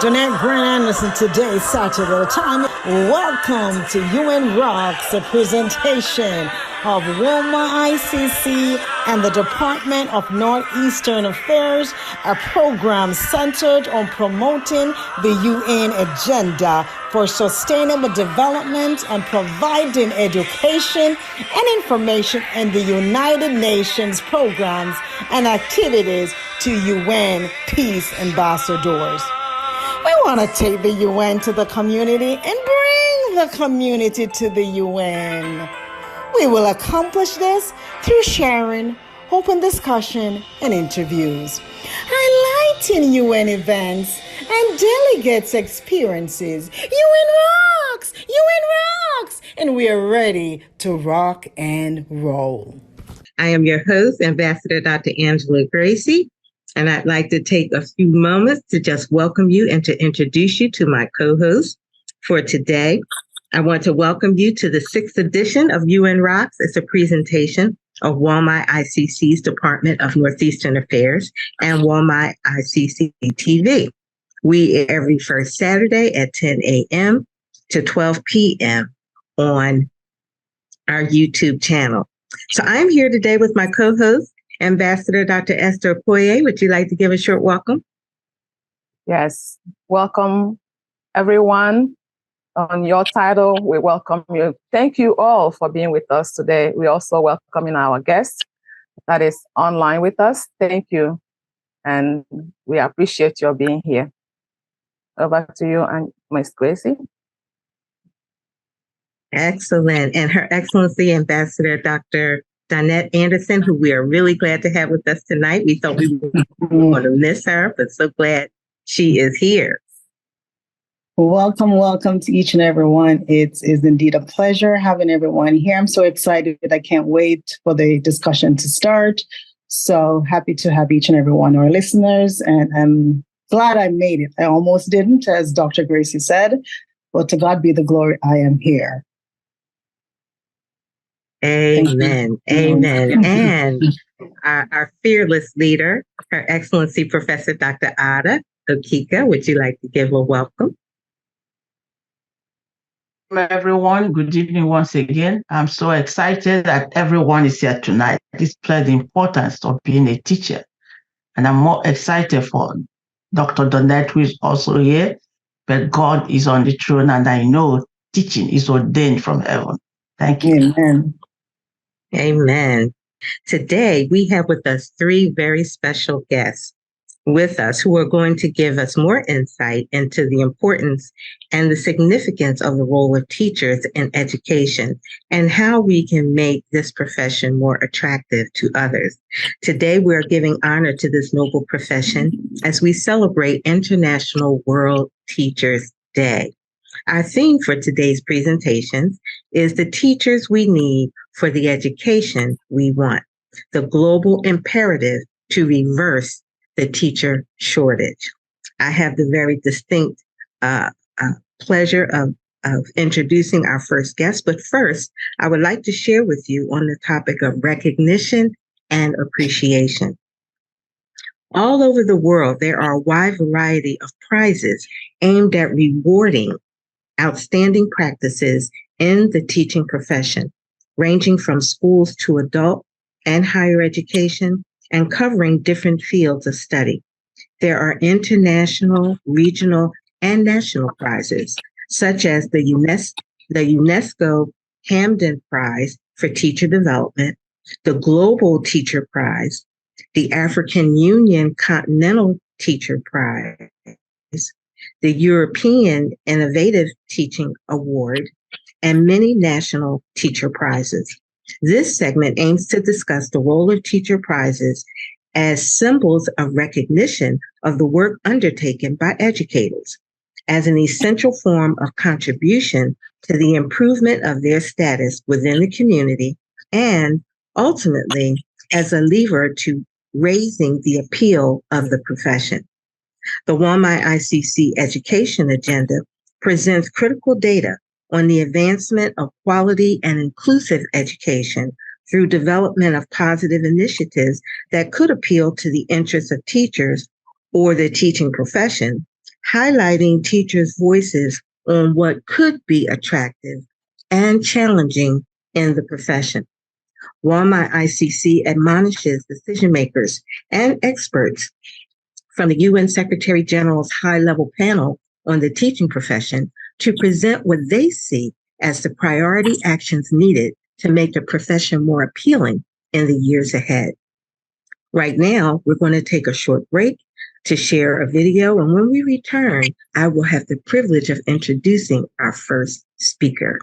Donette Grant Anderson today, Saturday time. Welcome to UN Rocks, a presentation of WOLMI ICC and the Department of Northeastern Affairs, a program centered on promoting the UN agenda for sustainable development and providing education and information in the United Nations programs and activities to UN peace ambassadors. We want to take the UN to the community and bring the community to the UN. We will accomplish this through sharing, open discussion, and interviews, highlighting UN events and delegates' experiences. UN rocks! UN rocks! And we are ready to rock and roll. I am your host, Ambassador Dr. Angela Gracie, and I'd like to take a few moments to just welcome you and to introduce you to my co-host for today. I want to welcome you to the 6th edition of UN Rocks. It's a presentation of WOLMI ICC's Department of Northeastern Affairs and WOLMI ICC TV. We air every first Saturday at 10 a.m. to 12 p.m. on our YouTube channel. So I'm here today with my co-host, Ambassador Dr. Esther Okoye. Would you like to give a short welcome? Yes, welcome everyone. On your title, we welcome you. Thank you all for being with us today. We also welcoming our guest that is online with us. Thank you. And we appreciate your being here. Over to you, and Ms. Gracie. Excellent. And Her Excellency Ambassador Dr. Donette Anderson, who we are really glad to have with us tonight. We thought we were going to miss her, but so glad she is here. Welcome to each and every one. It is indeed a pleasure having everyone here. I'm so excited. I can't wait for the discussion to start. So happy to have each and every one of our listeners, and I'm glad I made it. I almost didn't, as Dr. Gracie said, but to God be the glory, I am here. Amen. Amen. And our fearless leader, Her Excellency Professor Dr. Ada Okika, would you like to give a welcome? Everyone, good evening once again. I'm so excited that everyone is here tonight. Display the importance of being a teacher. And I'm more excited for Dr. Donette, who is also here. But God is on the throne, and I know teaching is ordained from heaven. Thank you. Amen. Amen. Today, we have with us 3 very special guests with us who are going to give us more insight into the importance and the significance of the role of teachers in education and how we can make this profession more attractive to others. Today, we're giving honor to this noble profession as we celebrate International World Teachers Day. Our theme for today's presentations is the teachers we need for the education we want, the global imperative to reverse the teacher shortage. I have the very distinct pleasure of introducing our first guest, but first, I would like to share with you on the topic of recognition and appreciation. All over the world, there are a wide variety of prizes aimed at rewarding outstanding practices in the teaching profession, ranging from schools to adult and higher education, and covering different fields of study. There are international, regional, and national prizes, such as the UNESCO Hamden Prize for Teacher Development, the Global Teacher Prize, the African Union Continental Teacher Prize, the European Innovative Teaching Award, and many national teacher prizes. This segment aims to discuss the role of teacher prizes as symbols of recognition of the work undertaken by educators, as an essential form of contribution to the improvement of their status within the community, and ultimately as a lever to raising the appeal of the profession. The WOLMI ICC Education Agenda presents critical data on the advancement of quality and inclusive education through development of positive initiatives that could appeal to the interests of teachers or the teaching profession, highlighting teachers' voices on what could be attractive and challenging in the profession. WOLMI ICC admonishes decision makers and experts from the UN Secretary General's high-level panel on the teaching profession to present what they see as the priority actions needed to make the profession more appealing in the years ahead. Right now, we're going to take a short break to share a video, and when we return, I will have the privilege of introducing our first speaker.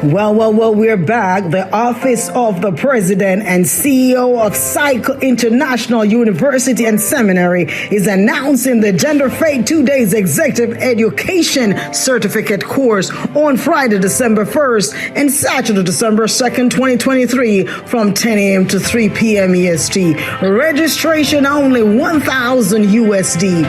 Well, we're back. The Office of the President and CEO of Cycle International University and Seminary is announcing the Gender Faith 2 Days Executive Education Certificate course on Friday, December 1st and Saturday, December 2nd, 2023 from 10 a.m. to 3 p.m. EST. Registration only $1,000 USD.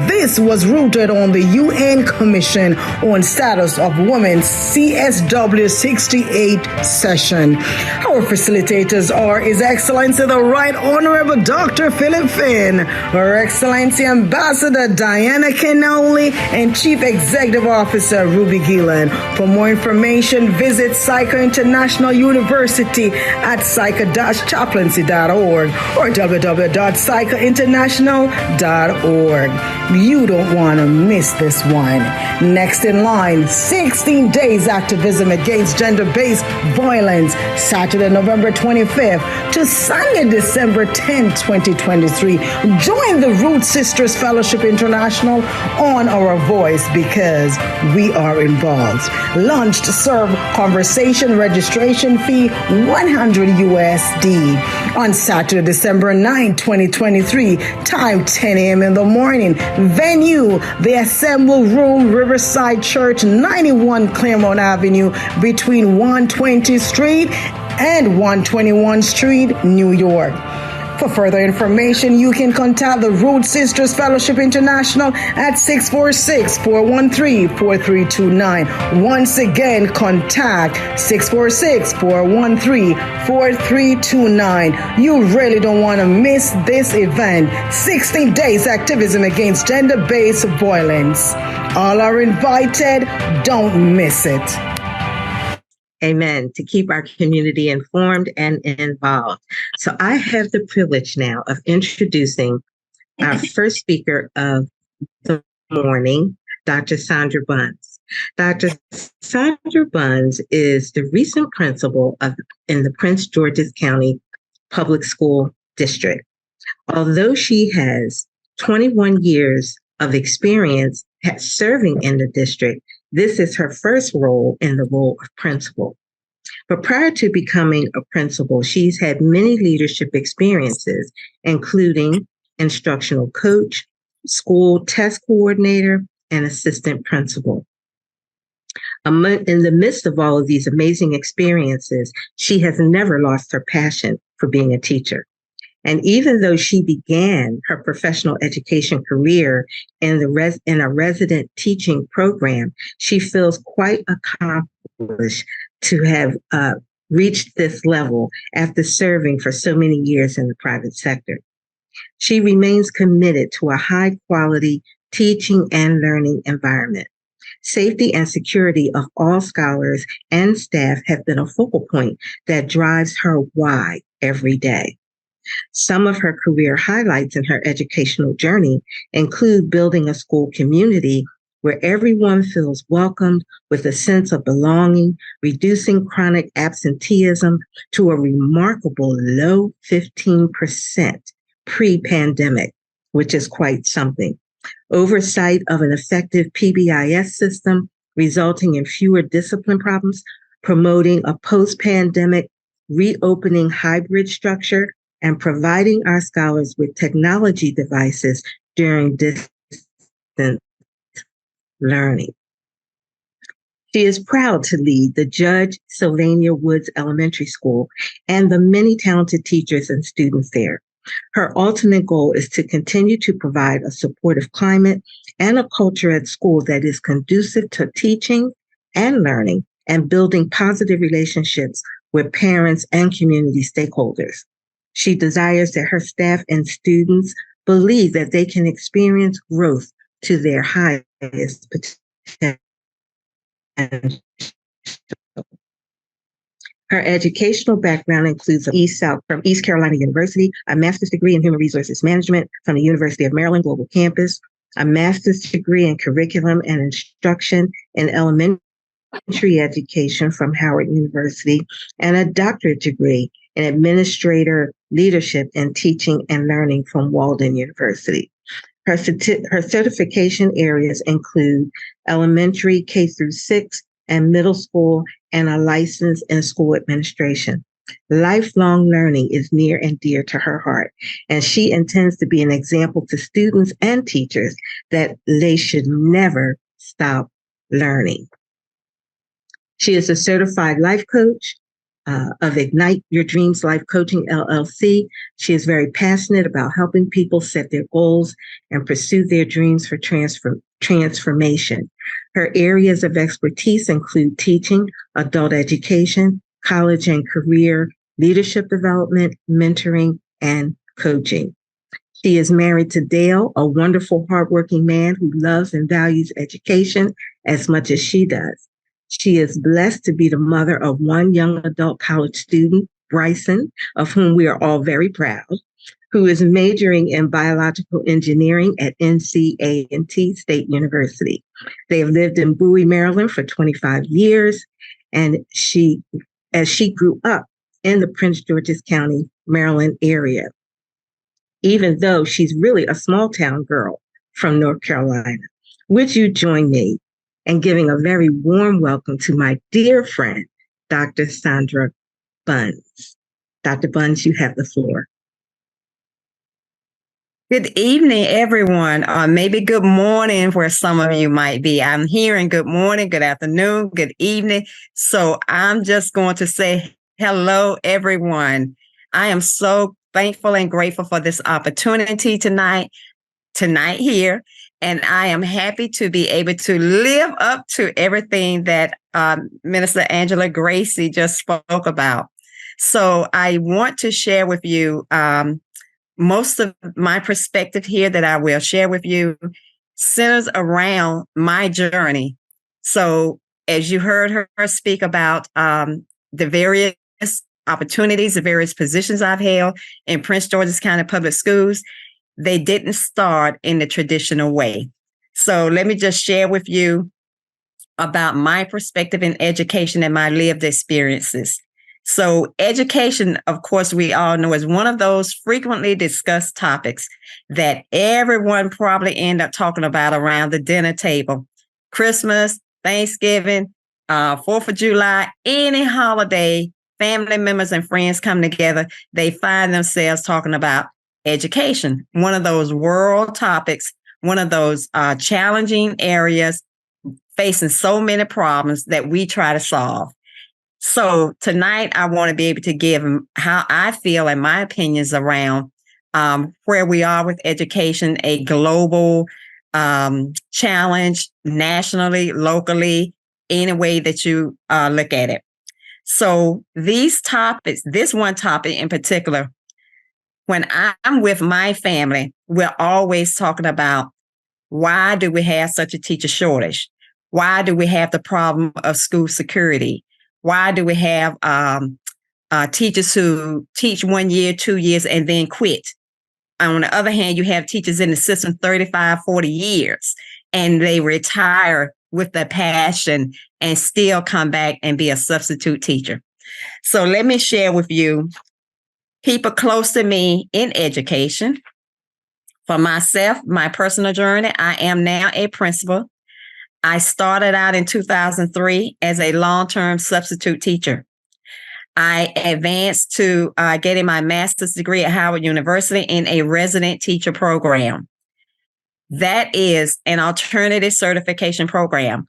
This was rooted on the UN Commission on Status of Women CSW 68 session. Our facilitators are His Excellency the Right Honorable Dr. Philip Finn, Her Excellency Ambassador Diana Kennelly, and Chief Executive Officer Ruby Gillen. For more information, visit Psycho International University at psycho-chaplaincy.org or www.psychointernational.org. You don't want to miss this one. Next in line, 16 days activism against gender-based violence, Saturday, November 25th to Sunday, December 10th, 2023. Join the Root Sisters Fellowship International on our voice because we are involved. Lunch to serve, conversation, registration fee, $100 USD. On Saturday, December 9th, 2023, time 10 a.m. in the morning. Venue, the Assemble Room, Riverside Church, 91 Claremont Avenue, between 120th Street and 121st Street, New York. For further information, you can contact the Root Sisters Fellowship International at 646-413-4329. Once again, contact 646-413-4329. You really don't want to miss this event. 16 days activism against gender-based violence. All are invited. Don't miss it. Amen. To keep our community informed and involved. So I have the privilege now of introducing our first speaker of the morning, Dr. Sandra Buns. Dr. Sandra Buns is the recent principal in the Prince George's County Public School District. Although she has 21 years of experience serving in the district, this is her first role in the role of principal. But prior to becoming a principal, she's had many leadership experiences, including instructional coach, school test coordinator, and assistant principal. In the midst of all of these amazing experiences, she has never lost her passion for being a teacher. And even though she began her professional education career in a resident teaching program, she feels quite accomplished to have reached this level after serving for so many years in the private sector. She remains committed to a high quality teaching and learning environment. Safety and security of all scholars and staff have been a focal point that drives her why every day. Some of her career highlights in her educational journey include building a school community where everyone feels welcomed with a sense of belonging, reducing chronic absenteeism to a remarkable low 15% pre-pandemic, which is quite something. Oversight of an effective PBIS system, resulting in fewer discipline problems, promoting a post-pandemic reopening hybrid structure, and providing our scholars with technology devices during distance learning. She is proud to lead the Judge Sylvania Woods Elementary School and the many talented teachers and students there. Her ultimate goal is to continue to provide a supportive climate and a culture at school that is conducive to teaching and learning and building positive relationships with parents and community stakeholders. She desires that her staff and students believe that they can experience growth to their highest potential. Her educational background includes from East Carolina University, a master's degree in human resources management from the University of Maryland Global Campus, a master's degree in curriculum and instruction in elementary education from Howard University, and a doctorate degree in administrator leadership and teaching and learning from Walden University. Her certification areas include elementary K through 6 and middle school, and a license in school administration. Lifelong learning is near and dear to her heart, and she intends to be an example to students and teachers that they should never stop learning. She is a certified life coach of Ignite Your Dreams Life Coaching, LLC. She is very passionate about helping people set their goals and pursue their dreams for transformation. Her areas of expertise include teaching, adult education, college and career, leadership development, mentoring, and coaching. She is married to Dale, a wonderful, hardworking man who loves and values education as much as she does. She is blessed to be the mother of one young adult college student, Bryson, of whom we are all very proud, who is majoring in biological engineering at NC&T State University. They have lived in Bowie, Maryland for 25 years, and as she grew up in the Prince George's County, Maryland area, even though she's really a small town girl from North Carolina. Would you join me in giving a very warm welcome to my dear friend, Dr. Sandra Buns. Dr. Buns, you have the floor. Good evening, everyone, or maybe good morning where some of you might be. I'm hearing good morning, good afternoon, good evening. So I'm just going to say hello, everyone. I am so thankful and grateful for this opportunity tonight here. And I am happy to be able to live up to everything that Minister Angela Gracie just spoke about. So I want to share with you most of my perspective here that I will share with you centers around my journey. So as you heard her speak about the various opportunities, the various positions I've held in Prince George's County Public Schools, they didn't start in the traditional way. So let me just share with you about my perspective in education and my lived experiences. So education, of course, we all know is one of those frequently discussed topics that everyone probably end up talking about around the dinner table. Christmas, Thanksgiving, 4th of July, any holiday, family members and friends come together, they find themselves talking about education, one of those world topics, one of those challenging areas facing so many problems that we try to solve. So tonight, I want to be able to give how I feel and my opinions around where we are with education, a global challenge, nationally, locally, any way that you look at it. So these topics, this one topic in particular, when I'm with my family, we're always talking about why do we have such a teacher shortage? Why do we have the problem of school security? Why do we have teachers who teach 1 year, 2 years, and then quit? On the other hand, you have teachers in the system 35, 40 years, and they retire with the passion and still come back and be a substitute teacher. So let me share with you people close to me in education. For myself, my personal journey, I am now a principal. I started out in 2003 as a long-term substitute teacher. I advanced to getting my master's degree at Howard University in a resident teacher program. That is an alternative certification program,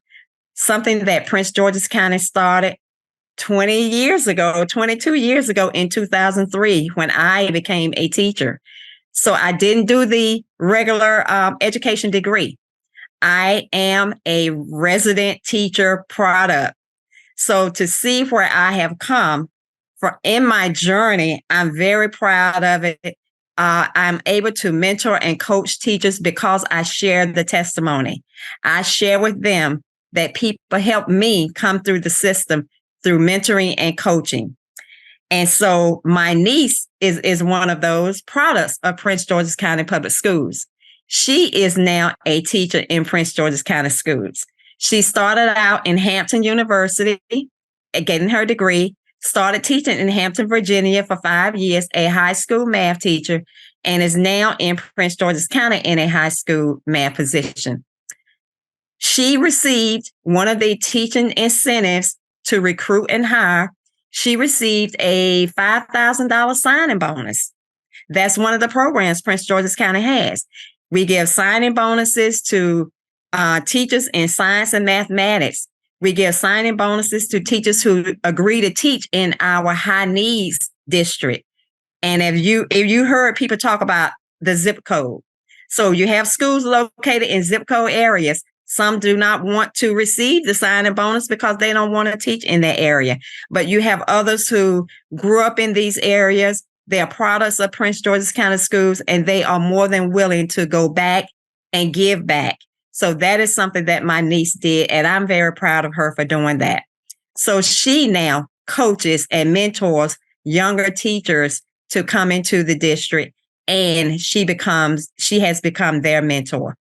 something that Prince George's County started 22 years ago in 2003 when I became a teacher. So I didn't do the regular education degree. I am a resident teacher product. So to see where I have come in my journey, I'm very proud of it. I'm able to mentor and coach teachers because I share the testimony. I share with them that people help me come through the system through mentoring and coaching. And so my niece is one of those products of Prince George's County Public Schools. She is now a teacher in Prince George's County Schools. She started out in Hampton University, getting her degree, started teaching in Hampton, Virginia for 5 years, a high school math teacher, and is now in Prince George's County in a high school math position. She received one of the teaching incentives to recruit and hire. She received a $5,000 signing bonus. That's one of the programs Prince George's County has. We give signing bonuses to teachers in science and mathematics. We give signing bonuses to teachers who agree to teach in our high needs district. And if you heard people talk about the zip code, so you have schools located in zip code areas. Some do not want to receive the signing bonus because they don't want to teach in that area. But you have others who grew up in these areas. They are products of Prince George's County Schools, and they are more than willing to go back and give back. So that is something that my niece did, and I'm very proud of her for doing that. So she now coaches and mentors younger teachers to come into the district, and she has become their mentor.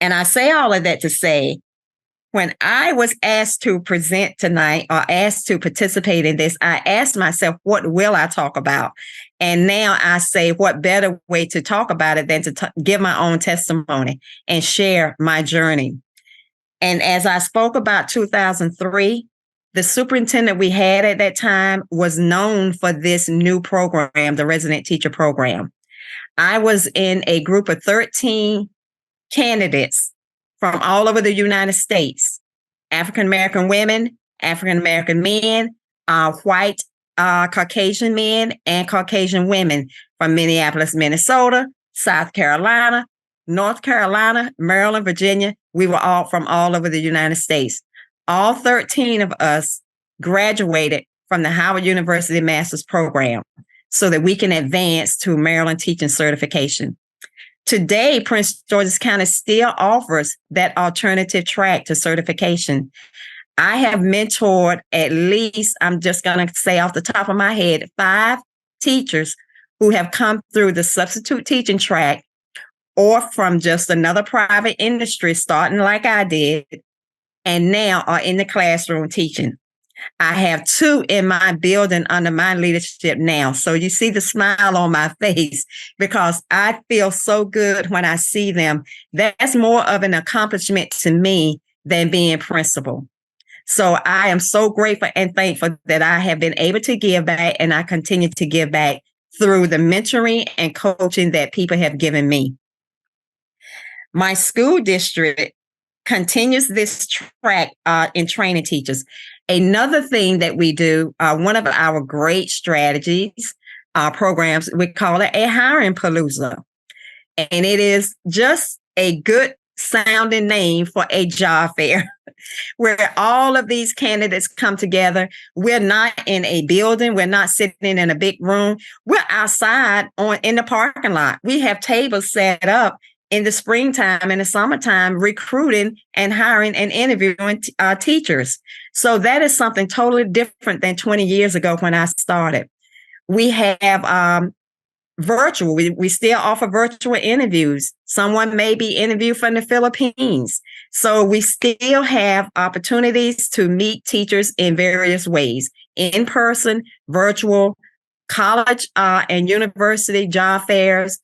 And I say all of that to say, when I was asked to present tonight or asked to participate in this, I asked myself, what will I talk about? And now I say, what better way to talk about it than to give my own testimony and share my journey? And as I spoke about 2003, the superintendent we had at that time was known for this new program, the resident teacher program. I was in a group of 13 candidates from all over the United States, African-American women, African-American men, white Caucasian men, and Caucasian women from Minneapolis, Minnesota, South Carolina, North Carolina, Maryland, Virginia. We were all from all over the United States. All 13 of us graduated from the Howard University Master's Program so that we can advance to Maryland teaching certification. Today, Prince George's County still offers that alternative track to certification. I have mentored at least, I'm just going to say off the top of my head, 5 teachers who have come through the substitute teaching track or from just another private industry, starting like I did, and now are in the classroom teaching. I have 2 in my building under my leadership now. So you see the smile on my face because I feel so good when I see them. That's more of an accomplishment to me than being principal. So I am so grateful and thankful that I have been able to give back, and I continue to give back through the mentoring and coaching that people have given me. My school district continues this track in training teachers. Another thing that we do, one of our great strategies, programs, we call it a hiring palooza. And it is just a good sounding name for a job fair where all of these candidates come together. We're not in a building. We're not sitting in a big room. We're outside in the parking lot. We have tables set up in the springtime and the summertime, recruiting and hiring and interviewing teachers. So that is something totally different than 20 years ago when I started. We have virtual. We still offer virtual interviews. Someone may be interviewed from the Philippines. So we still have opportunities to meet teachers in various ways, in person, virtual, college and university job fairs,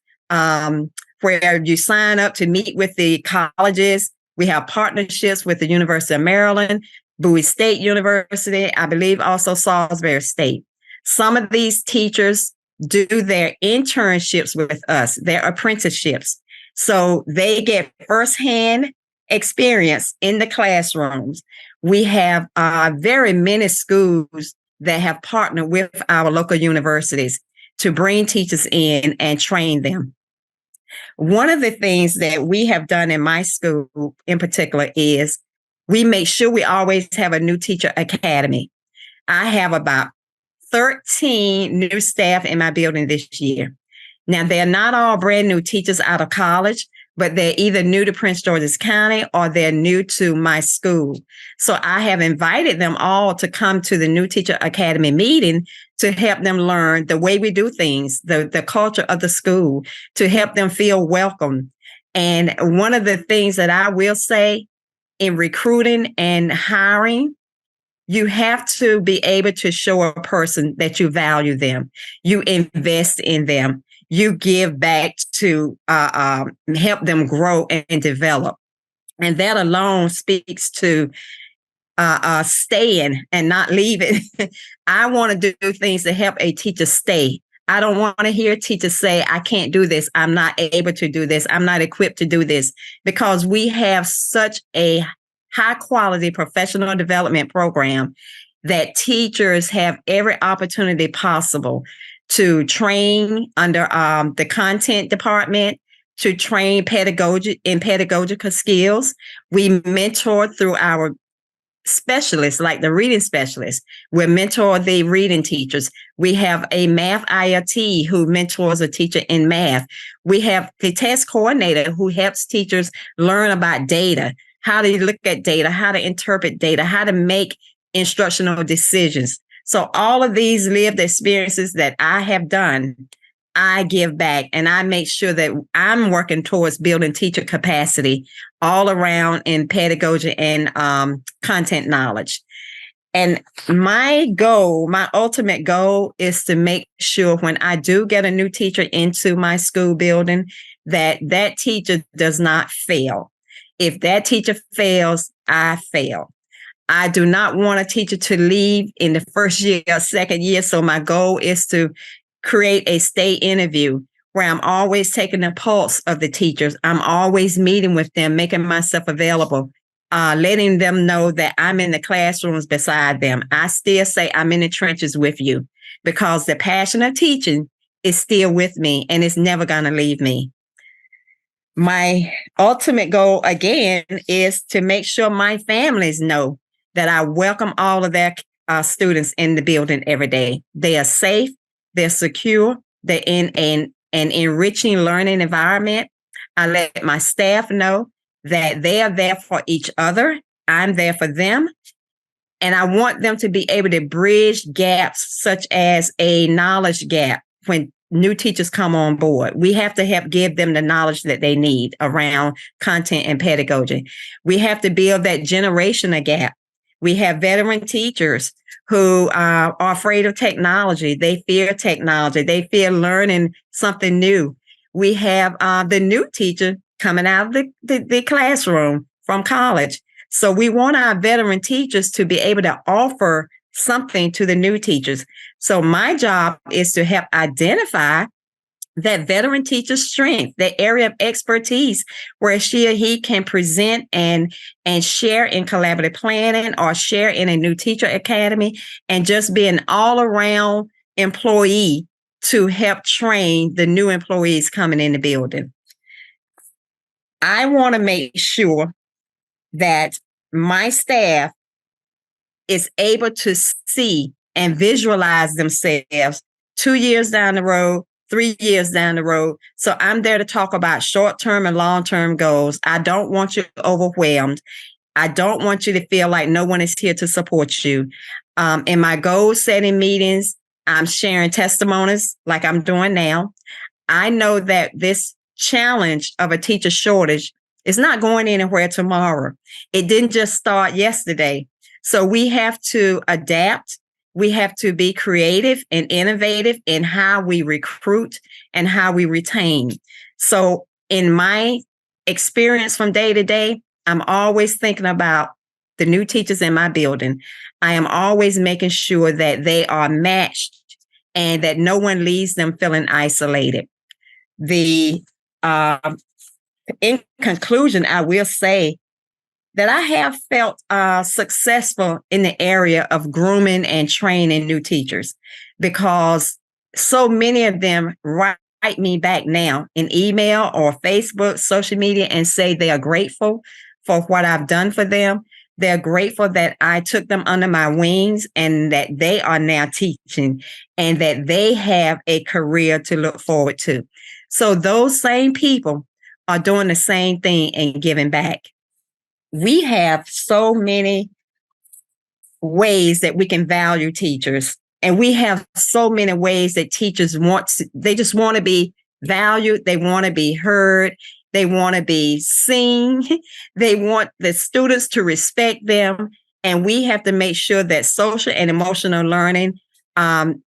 where you sign up to meet with the colleges. We have partnerships with the University of Maryland, Bowie State University, I believe also Salisbury State. Some of these teachers do their internships with us, their apprenticeships. So they get firsthand experience in the classrooms. We have very many schools that have partnered with our local universities to bring teachers in and train them. One of the things that we have done in my school in particular is we make sure we always have a new teacher academy. I have about 13 new staff in my building this year. Now, they're not all brand new teachers out of college, but they're either new to Prince George's County or they're new to my school. So I have invited them all to come to the New Teacher Academy meeting to help them learn the way we do things, the culture of the school, to help them feel welcome. And one of the things that I will say in recruiting and hiring, you have to be able to show a person that you value them, you invest in them, you give back to help them grow and develop. And that alone speaks to staying and not leaving. I want to do things to help a teacher stay. I don't want to hear teachers say, I can't do this. I'm not able to do this. I'm not equipped to do this, because we have such a high quality professional development program that teachers have every opportunity possible to train under the content department, to train pedagogical skills. We mentor through our specialists, like the reading specialists. We mentor the reading teachers. We have a math IRT who mentors a teacher in math. We have the test coordinator who helps teachers learn about data, how to look at data, how to interpret data, how to make instructional decisions. So all of these lived experiences that I have done, I give back, and I make sure that I'm working towards building teacher capacity all around in pedagogy and content knowledge. And my goal, my ultimate goal, is to make sure when I do get a new teacher into my school building, that that teacher does not fail. If that teacher fails, I fail. I do not want a teacher to leave in the first year or second year. So my goal is to create a stay interview where I'm always taking the pulse of the teachers. I'm always meeting with them, making myself available, letting them know that I'm in the classrooms beside them. I still say I'm in the trenches with you, because the passion of teaching is still with me and it's never going to leave me. My ultimate goal, again, is to make sure my families know that I welcome all of their students in the building every day. They are safe, they're secure, they're in an enriching learning environment. I let my staff know that they are there for each other. I'm there for them. And I want them to be able to bridge gaps, such as a knowledge gap when new teachers come on board. We have to help give them the knowledge that they need around content and pedagogy. We have to build that generational gap. We have veteran teachers who are afraid of technology. They fear technology. They fear learning something new. We have the new teacher coming out of the classroom from college. So we want our veteran teachers to be able to offer something to the new teachers. So my job is to help identify that veteran teacher's strength, the area of expertise where she or he can present and share in collaborative planning or share in a new teacher academy, and just be an all-around employee to help train the new employees coming in the building. I want to make sure that my staff is able to see and visualize themselves 2 years down the road, 3 years down the road. So I'm there to talk about short-term and long-term goals. I don't want you overwhelmed. I don't want you to feel like no one is here to support you. In my goal-setting meetings, I'm sharing testimonies like I'm doing now. I know that this challenge of a teacher shortage is not going anywhere tomorrow. It didn't just start yesterday. So we have to adapt. We have to be creative and innovative in how we recruit and how we retain. So in my experience from day to day, I'm always thinking about the new teachers in my building. I am always making sure that they are matched and that no one leaves them feeling isolated. In conclusion, I will say that I have felt successful in the area of grooming and training new teachers, because so many of them write me back now in email or Facebook, social media, and say they are grateful for what I've done for them. They're grateful that I took them under my wings and that they are now teaching and that they have a career to look forward to. So those same people are doing the same thing and giving back. We have so many ways that we can value teachers. And we have so many ways that teachers they just want to be valued. They want to be heard. They want to be seen. They want the students to respect them. And we have to make sure that social and emotional learning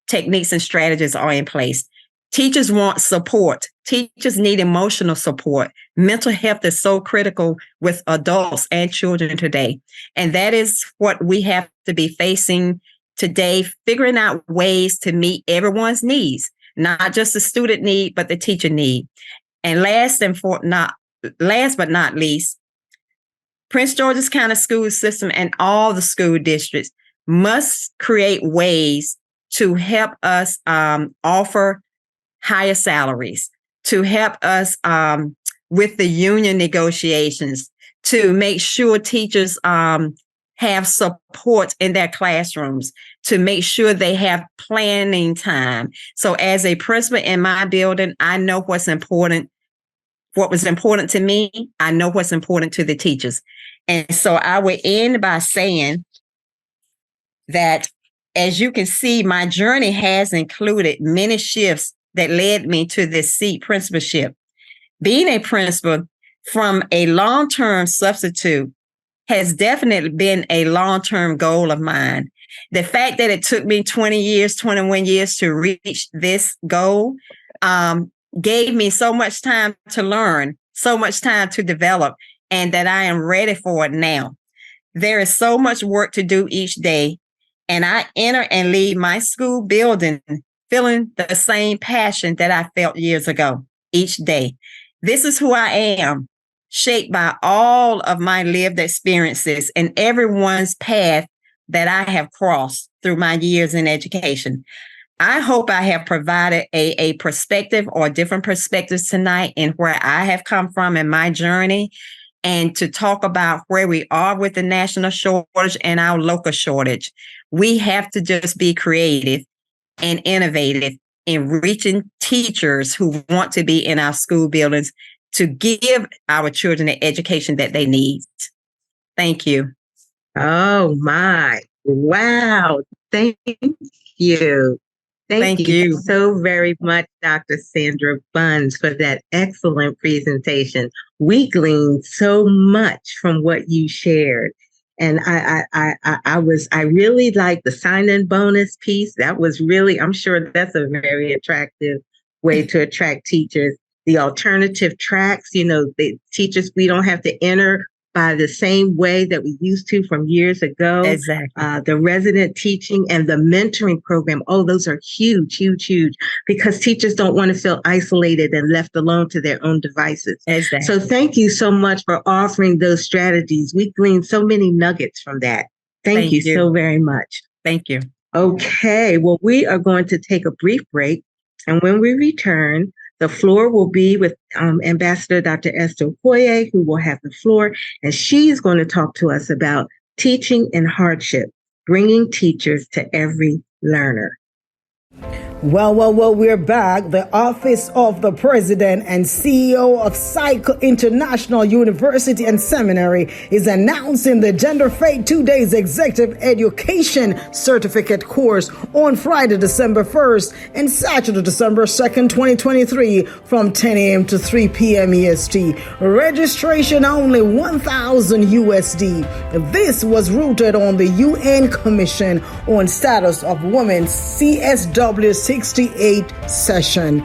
techniques and strategies are in place. Teachers want support. Teachers need emotional support. Mental health is so critical with adults and children today. And that is what we have to be facing today, figuring out ways to meet everyone's needs, not just the student need, but the teacher need. And last but not least, Prince George's County school system and all the school districts must create ways to help us offer higher salaries, to help us with the union negotiations, to make sure teachers have support in their classrooms, to make sure they have planning time. So as a principal in my building, I know what's important. What was important to me, I know what's important to the teachers. And so I would end by saying that, as you can see, my journey has included many shifts that led me to this seat principalship. Being a principal from a long-term substitute has definitely been a long-term goal of mine. The fact that it took me 21 years to reach this goal gave me so much time to learn, so much time to develop, and that I am ready for it now. There is so much work to do each day, and I enter and leave my school building feeling the same passion that I felt years ago each day. This is who I am, shaped by all of my lived experiences and everyone's path that I have crossed through my years in education. I hope I have provided a perspective or different perspectives tonight in where I have come from in my journey, and to talk about where we are with the national shortage and our local shortage. We have to just be creative and innovative in reaching teachers who want to be in our school buildings to give our children the education that they need. Thank you. Oh my. Wow. Thank you. Thank you so very much, Dr. Sandra Buns, for that excellent presentation. We gleaned so much from what you shared. And I really liked the sign-in bonus piece. That was really, I'm sure that's a very attractive way to attract teachers. The alternative tracks, the teachers, we don't have to enter by the same way that we used to from years ago. Exactly. The resident teaching and the mentoring program. Oh, those are huge, huge, huge, because teachers don't want to feel isolated and left alone to their own devices. Exactly. So thank you so much for offering those strategies. We gleaned so many nuggets from that. Thank you so very much. Thank you. Okay, well, we are going to take a brief break. And when we return, the floor will be with Ambassador Dr. Esther Okoye, who will have the floor, and she's going to talk to us about teaching in hardship, bringing teachers to every learner. Well, we're back. The Office of the President and CEO of Cycle International University and Seminary is announcing the Gender Faith 2 Days Executive Education Certificate course on Friday, December 1st and Saturday, December 2nd, 2023 from 10 a.m. to 3 p.m. EST. Registration only $1,000 USD. This was rooted on the UN Commission on Status of Women CSW 68 session.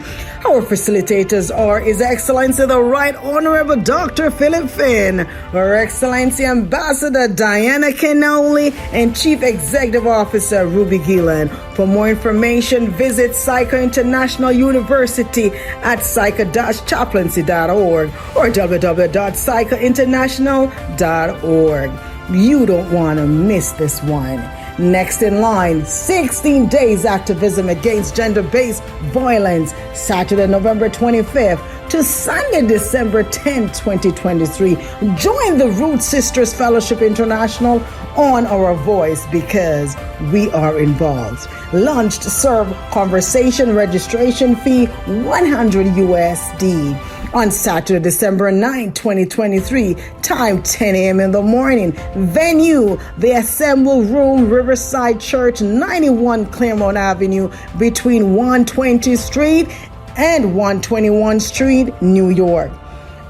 Our facilitators are His Excellency the Right Honorable Dr. Philip Finn, Her Excellency Ambassador Diana Kenoli, and Chief Executive Officer Ruby Gillen. For more information, visit Psycho International University at psycho-chaplaincy.org or www.psychointernational.org. You don't want to miss this one. Next in line, 16 Days Activism Against Gender-Based Violence, Saturday, November 25th to Sunday, December 10, 2023. Join the Root Sisters Fellowship International on our voice because we are involved. Lunch to serve conversation registration fee $100 USD. On Saturday, December 9, 2023, time 10 a.m. in the morning. Venue, the Assemble Room, Riverside Church, 91 Claremont Avenue, between 120th Street and 121 Street, New York.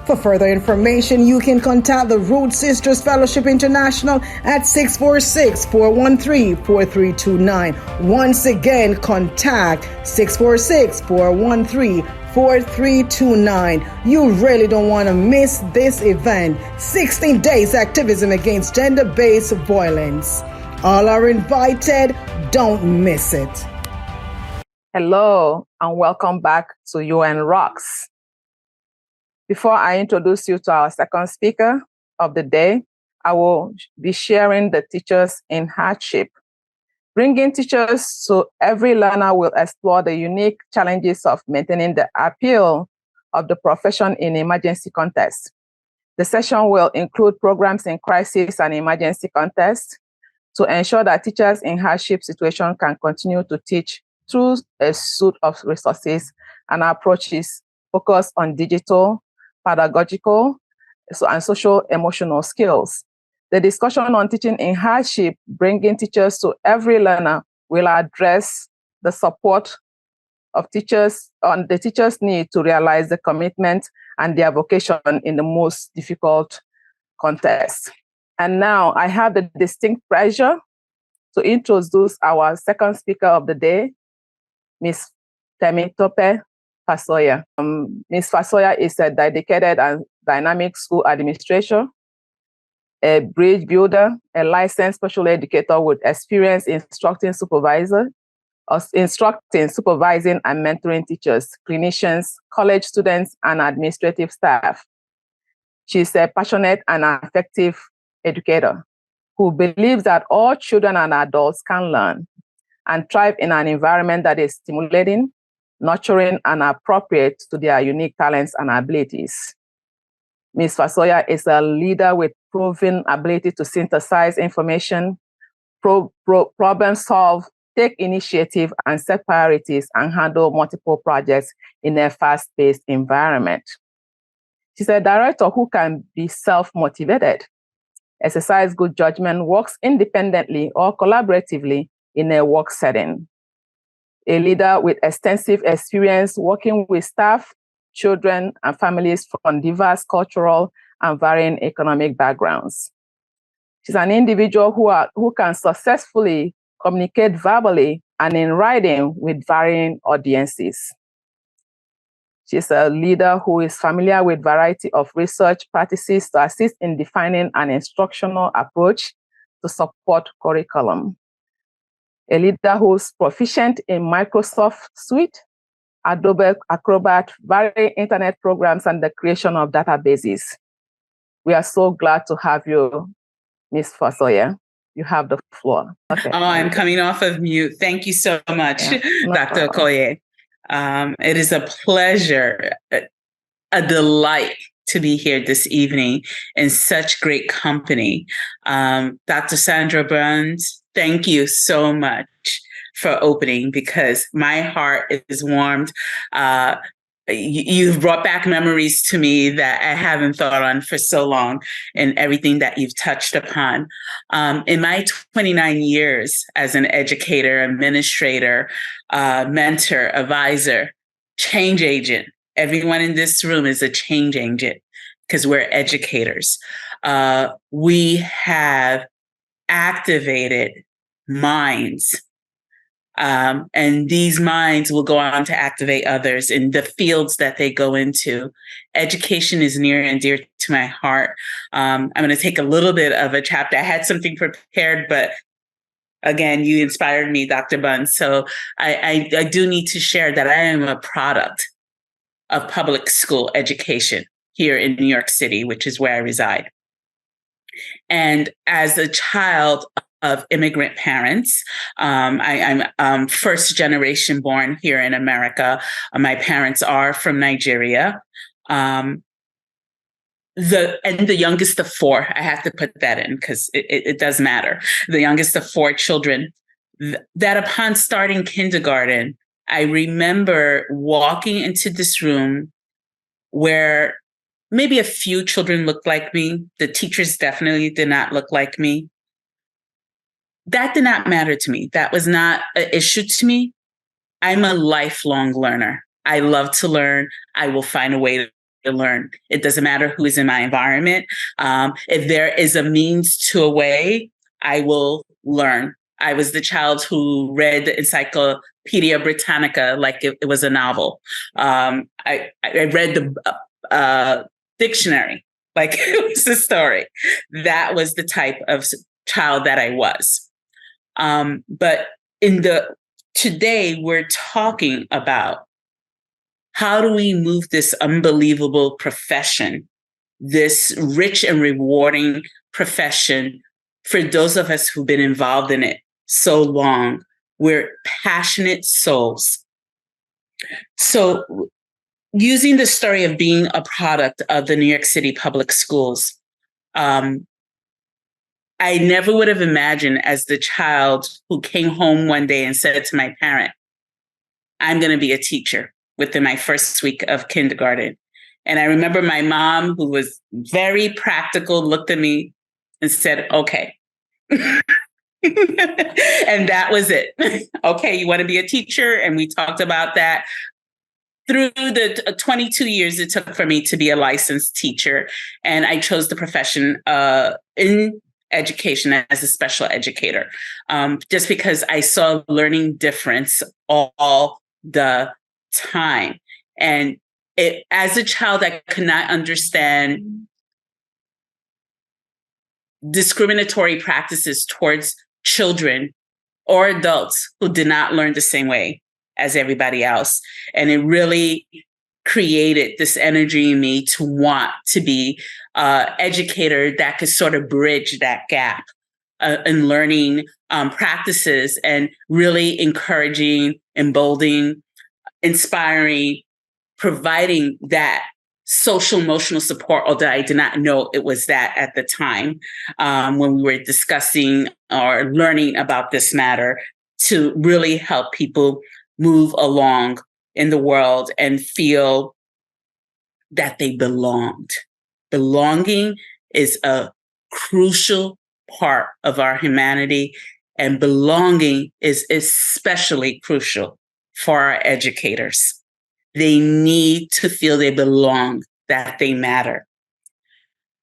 For further information, you can contact the Root Sisters Fellowship International at 646-413-4329. Once again, contact 646-413-4329. You really don't want to miss this event. 16 days activism against gender-based violence. All are invited. Don't miss it. Hello, and welcome back to UN Rocks. Before I introduce you to our second speaker of the day, I will be sharing the Teachers in Hardship. Bringing teachers to every learner will explore the unique challenges of maintaining the appeal of the profession in emergency contexts. The session will include programs in crisis and emergency contexts to ensure that teachers in hardship situations can continue to teach through a suite of resources and approaches focused on digital, pedagogical, and social emotional skills. The discussion on teaching in hardship, bringing teachers to every learner, will address the support of teachers on the teachers' need to realize the commitment and their vocation in the most difficult context. And now I have the distinct pleasure to introduce our second speaker of the day, Ms. Temitope Fasoya. Ms. Fasoya is a dedicated and dynamic school administrator, a bridge builder, a licensed special educator with experience instructing, supervising, and mentoring teachers, clinicians, college students, and administrative staff. She's a passionate and effective educator who believes that all children and adults can learn and thrive in an environment that is stimulating, nurturing, and appropriate to their unique talents and abilities. Ms. Fasoya is a leader with proven ability to synthesize information, problem solve, take initiative, and set priorities, and handle multiple projects in a fast-paced environment. She's a director who can be self-motivated, exercise good judgment, works independently or collaboratively in a work setting. A leader with extensive experience working with staff, children, and families from diverse cultural and varying economic backgrounds. She's an individual who can successfully communicate verbally and in writing with varying audiences. She's a leader who is familiar with a variety of research practices to assist in defining an instructional approach to support curriculum. A leader who's proficient in Microsoft Suite, Adobe Acrobat, various internet programs, and the creation of databases. We are so glad to have you, Ms. Fasoya. You have the floor. Okay. Oh, I'm coming off of mute. Thank you so much, Dr. Okoye. It is a pleasure, a delight to be here this evening in such great company. Dr. Sandra Burns, thank you so much for opening, because my heart is warmed. You've brought back memories to me that I haven't thought on for so long, and everything that you've touched upon. In my 29 years as an educator, administrator, mentor, advisor, change agent, everyone in this room is a change agent because we're educators. We have activated minds. And these minds will go on to activate others in the fields that they go into. Education is near and dear to my heart. I'm going to take a little bit of a chapter. I had something prepared, but again, you inspired me, Dr. Buns. So I do need to share that I am a product of public school education here in New York City, which is where I reside. And as a child of immigrant parents. I'm first generation born here in America. My parents are from Nigeria. The youngest of four. I have to put that in because it does matter. The youngest of four children. That upon starting kindergarten, I remember walking into this room where maybe a few children looked like me. The teachers definitely did not look like me. That did not matter to me. That was not an issue to me. I'm a lifelong learner. I love to learn. I will find a way to learn. It doesn't matter who is in my environment. If there is a means to a way, I will learn. I was the child who read the Encyclopedia Britannica like it was a novel. I read the dictionary like it was a story. That was the type of child that I was. But today we're talking about how do we move this unbelievable profession, this rich and rewarding profession for those of us who've been involved in it so long. We're passionate souls. So using the story of being a product of the New York City public schools, I never would have imagined as the child who came home one day and said to my parent, I'm going to be a teacher within my first week of kindergarten. And I remember my mom, who was very practical, looked at me and said, okay. And that was it. Okay, you want to be a teacher? And we talked about that through the 22 years it took for me to be a licensed teacher. And I chose the profession in education as a special educator, just because I saw learning difference all the time. And as a child, I could not understand discriminatory practices towards children or adults who did not learn the same way as everybody else. And it really created this energy in me to want to be an educator that could sort of bridge that gap in learning practices and really encouraging, emboldening, inspiring, providing that social emotional support, although I did not know it was that at the time when we were discussing or learning about this matter, to really help people move along in the world and feel that they belonged. Belonging is a crucial part of our humanity, and belonging is especially crucial for our educators. They need to feel they belong, that they matter.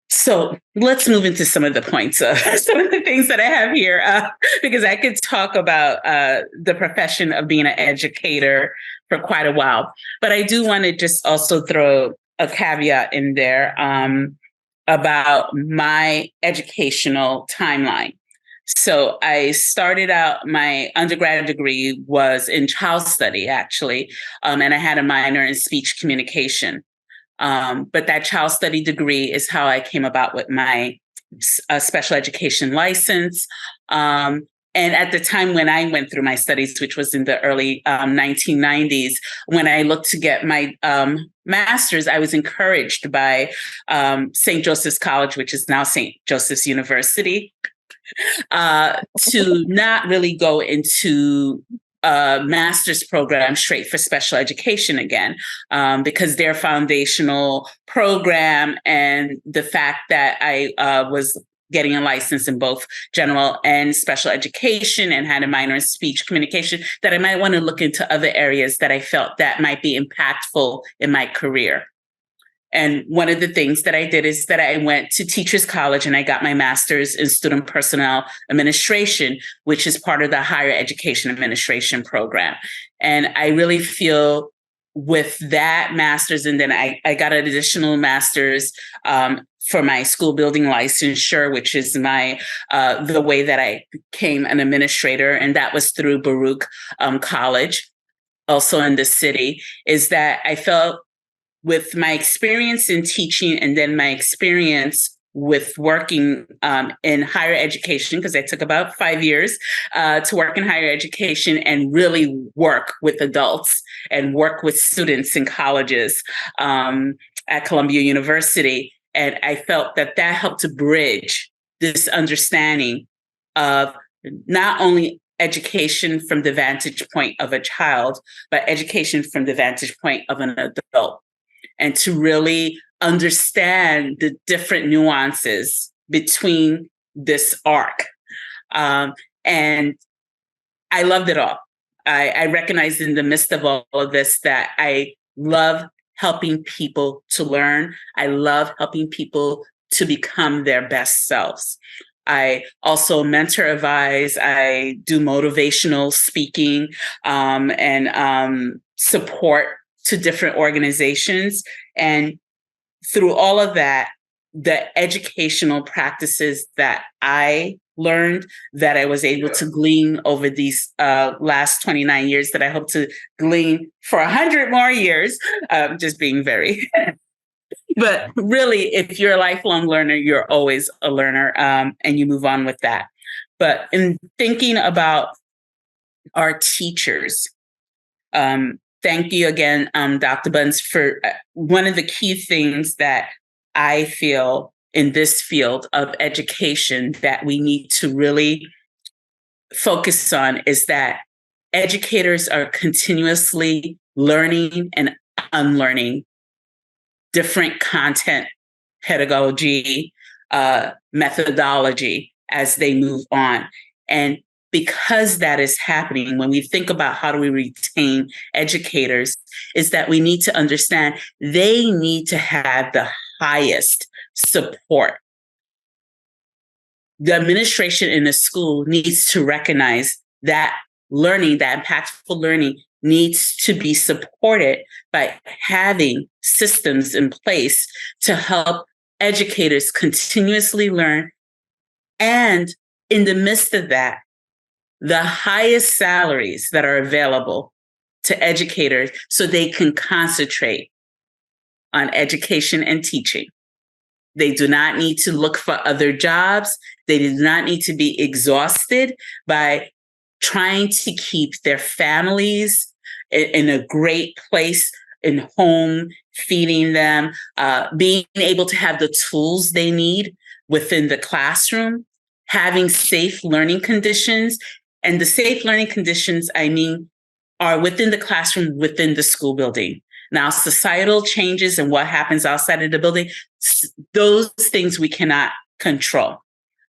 So let's move into some of the points, some of the things that I have here, because I could talk about the profession of being an educator for quite a while. But I do want to just also throw a caveat in there about my educational timeline. So I started out, my undergrad degree was in child study, actually, and I had a minor in speech communication. But that child study degree is how I came about with my special education license. And at the time when I went through my studies, which was in the early 1990s, when I looked to get my master's, I was encouraged by St. Joseph's College, which is now St. Joseph's University, to not really go into a master's program straight for special education again, because their foundational program and the fact that I was getting a license in both general and special education and had a minor in speech communication, that I might want to look into other areas that I felt that might be impactful in my career. And one of the things that I did is that I went to Teachers College and I got my master's in student personnel administration, which is part of the higher education administration program. And I really feel with that master's, and then I got an additional master's for my school building licensure, which is my the way that I became an administrator, and that was through Baruch College, also in the city, is that I felt with my experience in teaching and then my experience with working in higher education, because I took about 5 years to work in higher education and really work with adults and work with students in colleges at Columbia University. And I felt that helped to bridge this understanding of not only education from the vantage point of a child, but education from the vantage point of an adult, and to really understand the different nuances between this arc. And I loved it all. I recognized in the midst of all of this that I love helping people to learn. I love helping people to become their best selves. I also mentor advise. I do motivational speaking and support to different organizations. And through all of that, the educational practices that I learned, that I was able to glean over these last 29 years, that I hope to glean for 100 more years, just being very... But really, if you're a lifelong learner, you're always a learner, and you move on with that. But in thinking about our teachers, thank you again, Dr. Buns, for one of the key things that I feel in this field of education that we need to really focus on is that educators are continuously learning and unlearning different content, pedagogy, methodology as they move on. And because that is happening, when we think about how do we retain educators, is that we need to understand they need to have the highest support. The administration in the school needs to recognize that learning, that impactful learning, needs to be supported by having systems in place to help educators continuously learn. And in the midst of that, the highest salaries that are available to educators so they can concentrate on education and teaching. They do not need to look for other jobs. They do not need to be exhausted by trying to keep their families in a great place, in home, feeding them, being able to have the tools they need within the classroom, having safe learning conditions. And the safe learning conditions, I mean, are within the classroom, within the school building. Now, societal changes and what happens outside of the building, those things we cannot control.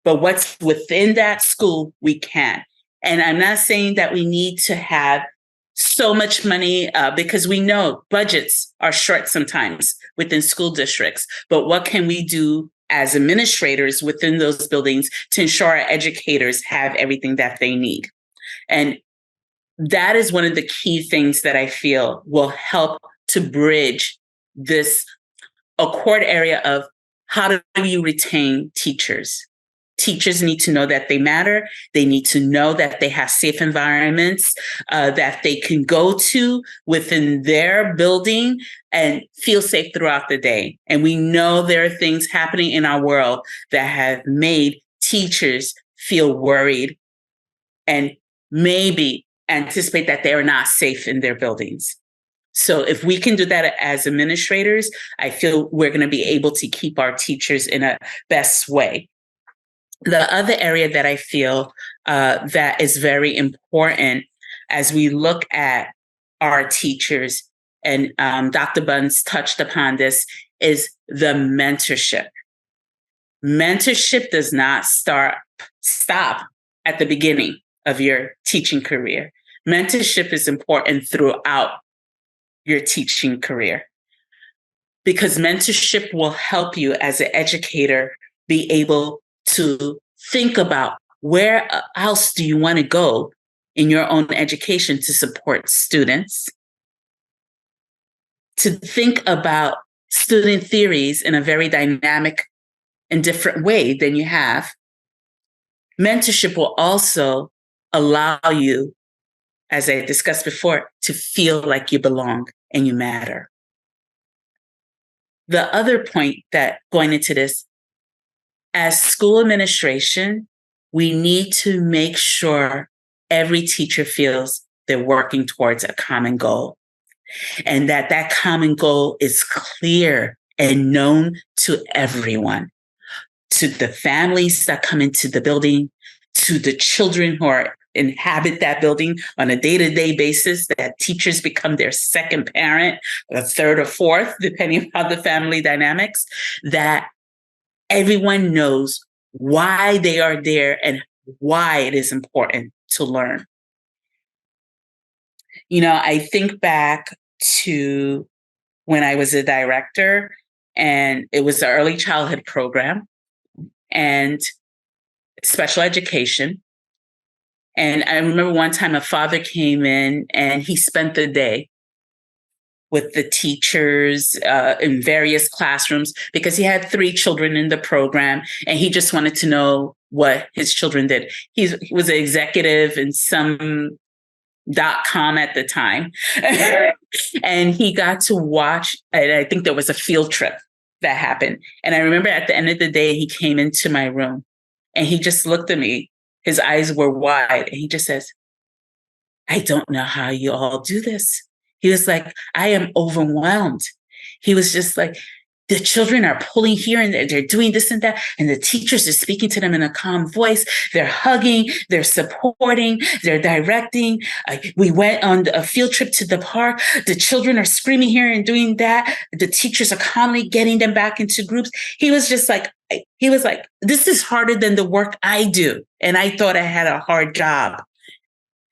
But what's within that school, we can. And I'm not saying that we need to have so much money because we know budgets are short sometimes within school districts. But what can we do as administrators within those buildings to ensure our educators have everything that they need? And that is one of the key things that I feel will help to bridge this accord area of how do you retain teachers? Teachers need to know that they matter. They need to know that they have safe environments that they can go to within their building and feel safe throughout the day. And we know there are things happening in our world that have made teachers feel worried and maybe anticipate that they are not safe in their buildings. So if we can do that as administrators, I feel we're going to be able to keep our teachers in a best way. The other area that I feel that is very important as we look at our teachers, and Dr. Buns touched upon this, is the mentorship. Mentorship does not stop at the beginning of your teaching career. Mentorship is important throughout your teaching career, because mentorship will help you as an educator be able to think about where else do you want to go in your own education to support students, to think about student theories in a very dynamic and different way than you have. Mentorship will also allow you, as I discussed before, to feel like you belong and you matter. The other point that going into this, as school administration, we need to make sure every teacher feels they're working towards a common goal, and that common goal is clear and known to everyone, to the families that come into the building, to the children who inhabit that building on a day-to-day basis, that teachers become their second parent, or third or fourth, depending on the family dynamics, that everyone knows why they are there and why it is important to learn. I think back to when I was a director, and it was the early childhood program and special education. And I remember one time a father came in and he spent the day with the teachers in various classrooms because he had 3 children in the program, and he just wanted to know what his children did. He was an executive in some .com at the time. And he got to watch, and I think there was a field trip that happened. And I remember at the end of the day, he came into my room and he just looked at me. His eyes were wide, and he just says, "I don't know how you all do this." He was like, "I am overwhelmed." He was just like, the children are pulling here and they're doing this and that. And the teachers are speaking to them in a calm voice. They're hugging, they're supporting, they're directing. We went on a field trip to the park. The children are screaming here and doing that. The teachers are calmly getting them back into groups. He was like, this is harder than the work I do. And I thought I had a hard job.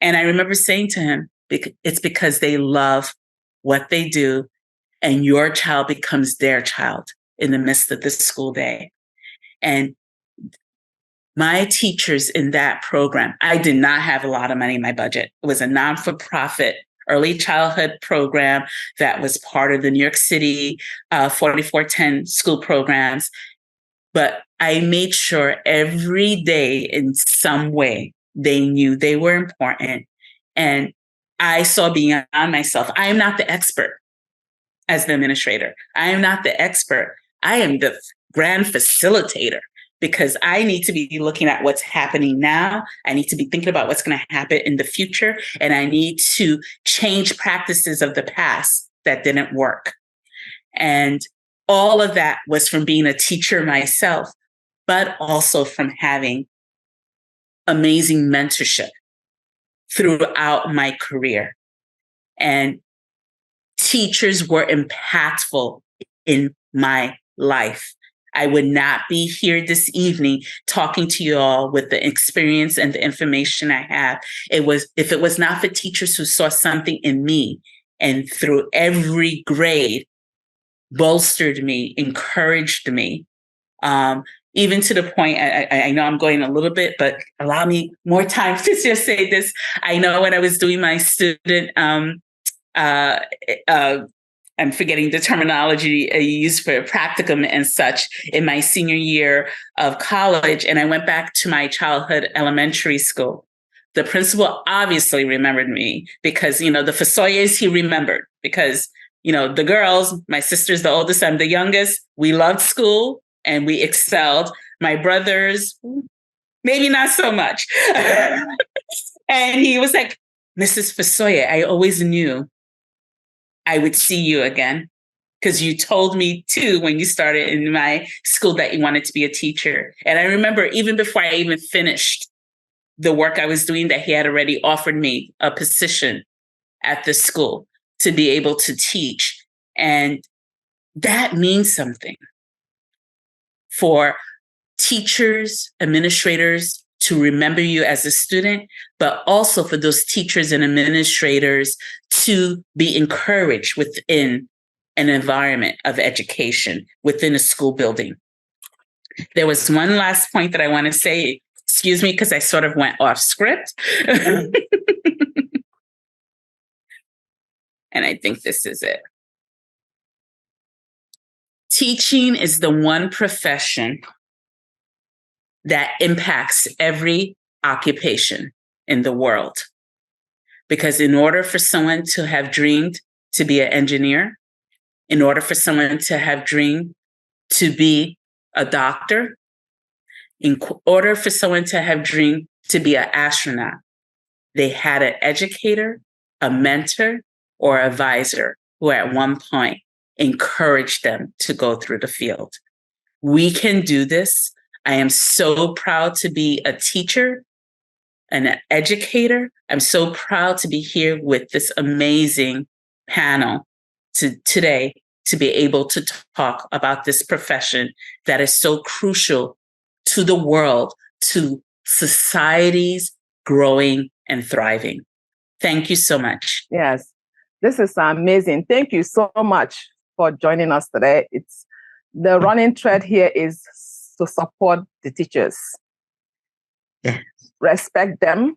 And I remember saying to him, it's because they love what they do, and your child becomes their child in the midst of the school day. And my teachers in that program, I did not have a lot of money in my budget. It was a non-for-profit early childhood program that was part of the New York City 4410 school programs. But I made sure every day in some way they knew they were important. And I saw beyond myself. I am not the expert. As the administrator, I am not the expert. I am the grand facilitator, because I need to be looking at what's happening now. I need to be thinking about what's going to happen in the future. And I need to change practices of the past that didn't work. And all of that was from being a teacher myself, but also from having amazing mentorship throughout my career. And teachers were impactful in my life. I would not be here this evening talking to you all with the experience and the information I have. If it was not for teachers who saw something in me and through every grade bolstered me, encouraged me, even to the point, I know I'm going a little bit, but allow me more time to just say this. I know when I was doing my student I'm forgetting the terminology used for practicum and such in my senior year of college. And I went back to my childhood elementary school. The principal obviously remembered me because, the Fasoyes he remembered because, the girls, my sister's the oldest, I'm the youngest. We loved school and we excelled. My brothers, maybe not so much. And he was like, "Mrs. Fasoye, I always knew I would see you again because you told me too when you started in my school that you wanted to be a teacher." And I remember even before I even finished the work I was doing, that he had already offered me a position at the school to be able to teach. And that means something for teachers, administrators to remember you as a student, but also for those teachers and administrators to be encouraged within an environment of education, within a school building. There was one last point that I want to say, excuse me, because I sort of went off script. And I think this is it. Teaching is the one profession that impacts every occupation in the world. Because in order for someone to have dreamed to be an engineer, in order for someone to have dreamed to be a doctor, order for someone to have dreamed to be an astronaut, they had an educator, a mentor, or advisor who at one point encouraged them to go through the field. We can do this. I am so proud to be a teacher, an educator. I'm so proud to be here with this amazing panel today to be able to talk about this profession that is so crucial to the world, to societies growing and thriving. Thank you so much. Yes, this is amazing. Thank you so much for joining us today. It's the running thread here is to support the teachers. Yeah. Respect them.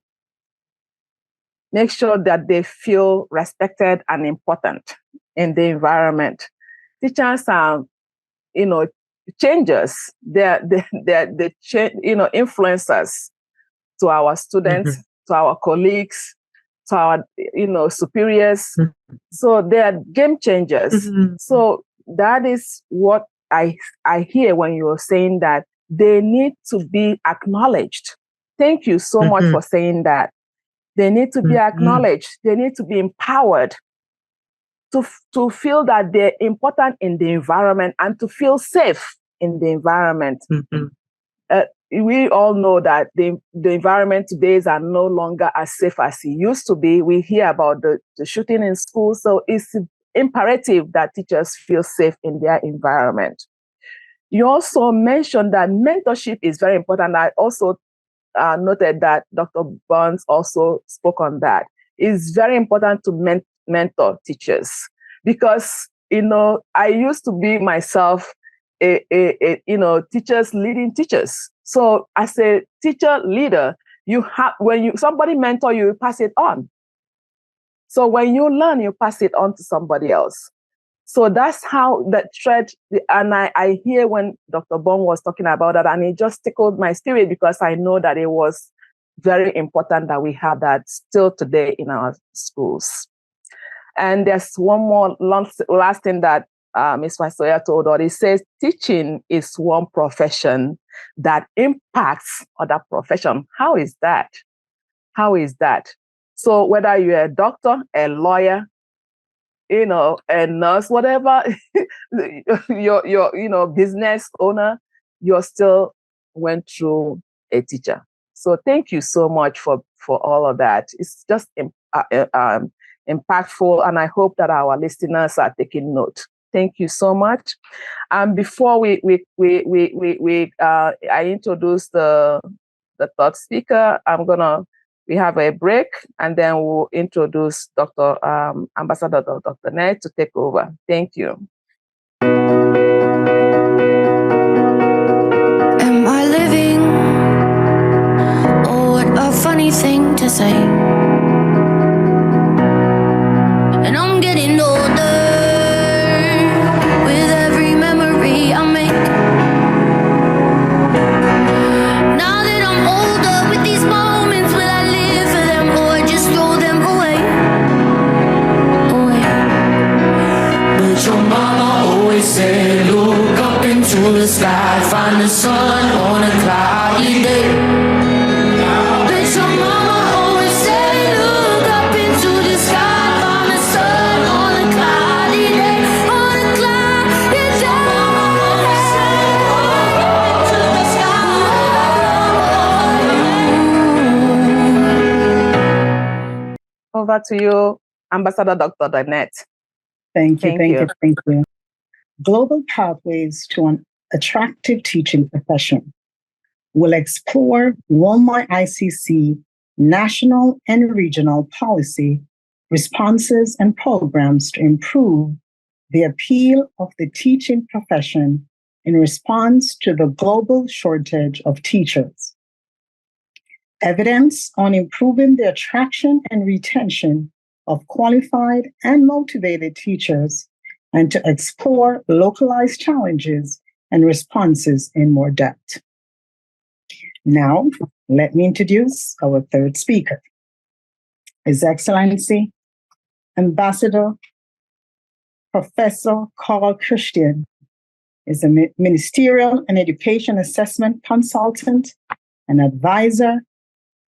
Make sure that they feel respected and important in the environment. Teachers are, changers. They're influencers to our students, to our colleagues, to our, superiors. So they are game changers. So that is what I hear when you're saying that they need to be acknowledged. Thank you so much for saying that. They need to be acknowledged. They need to be empowered to feel that they're important in the environment and to feel safe in the environment. We all know that the environment today is no longer as safe as it used to be. We hear about the shooting in schools. So it's imperative that teachers feel safe in their environment. You also mentioned that mentorship is very important. I also noted that Dr. Burns also spoke on that. It's very important to mentor teachers because, I used to be myself teachers leading teachers. So as a teacher leader, somebody mentor you, pass it on. So when you learn, you pass it on to somebody else. So that's how that thread, and I hear when Dr. Bong was talking about that, and it just tickled my spirit because I know that it was very important that we have that still today in our schools. And there's one more last thing that Ms. Masoya told us. It says teaching is one profession that impacts other professions. How is that? How is that? So whether you're a doctor, a lawyer, a nurse, whatever, your business owner, you're still went through a teacher. So thank you so much for all of that. It's just impactful, and I hope that our listeners are taking note. Thank you so much. And before I introduce the third speaker, we have a break, and then we'll introduce Dr. Ambassador Dr. Ned to take over. Thank you. Am I living? Oh, what a funny thing to say. And I'm getting older with every memory I make. Now that I'm older with these moments, will I live for them or just throw them away? But your mama always said, look up into the sky, find the sun on a cloudy day. But your mama always said, look up into the sky, find the sun on a cloudy day, on a cloudy day. Over to you, Ambassador Dr. Danette. Thank you. Global Pathways to an Attractive Teaching Profession will explore WOLMI ICC national and regional policy, responses, and programs to improve the appeal of the teaching profession in response to the global shortage of teachers. Evidence on improving the attraction and retention of qualified and motivated teachers, and to explore localized challenges and responses in more depth. Now, let me introduce our third speaker, His Excellency, Ambassador Professor Carl Christian, is a ministerial and education assessment consultant, an advisor,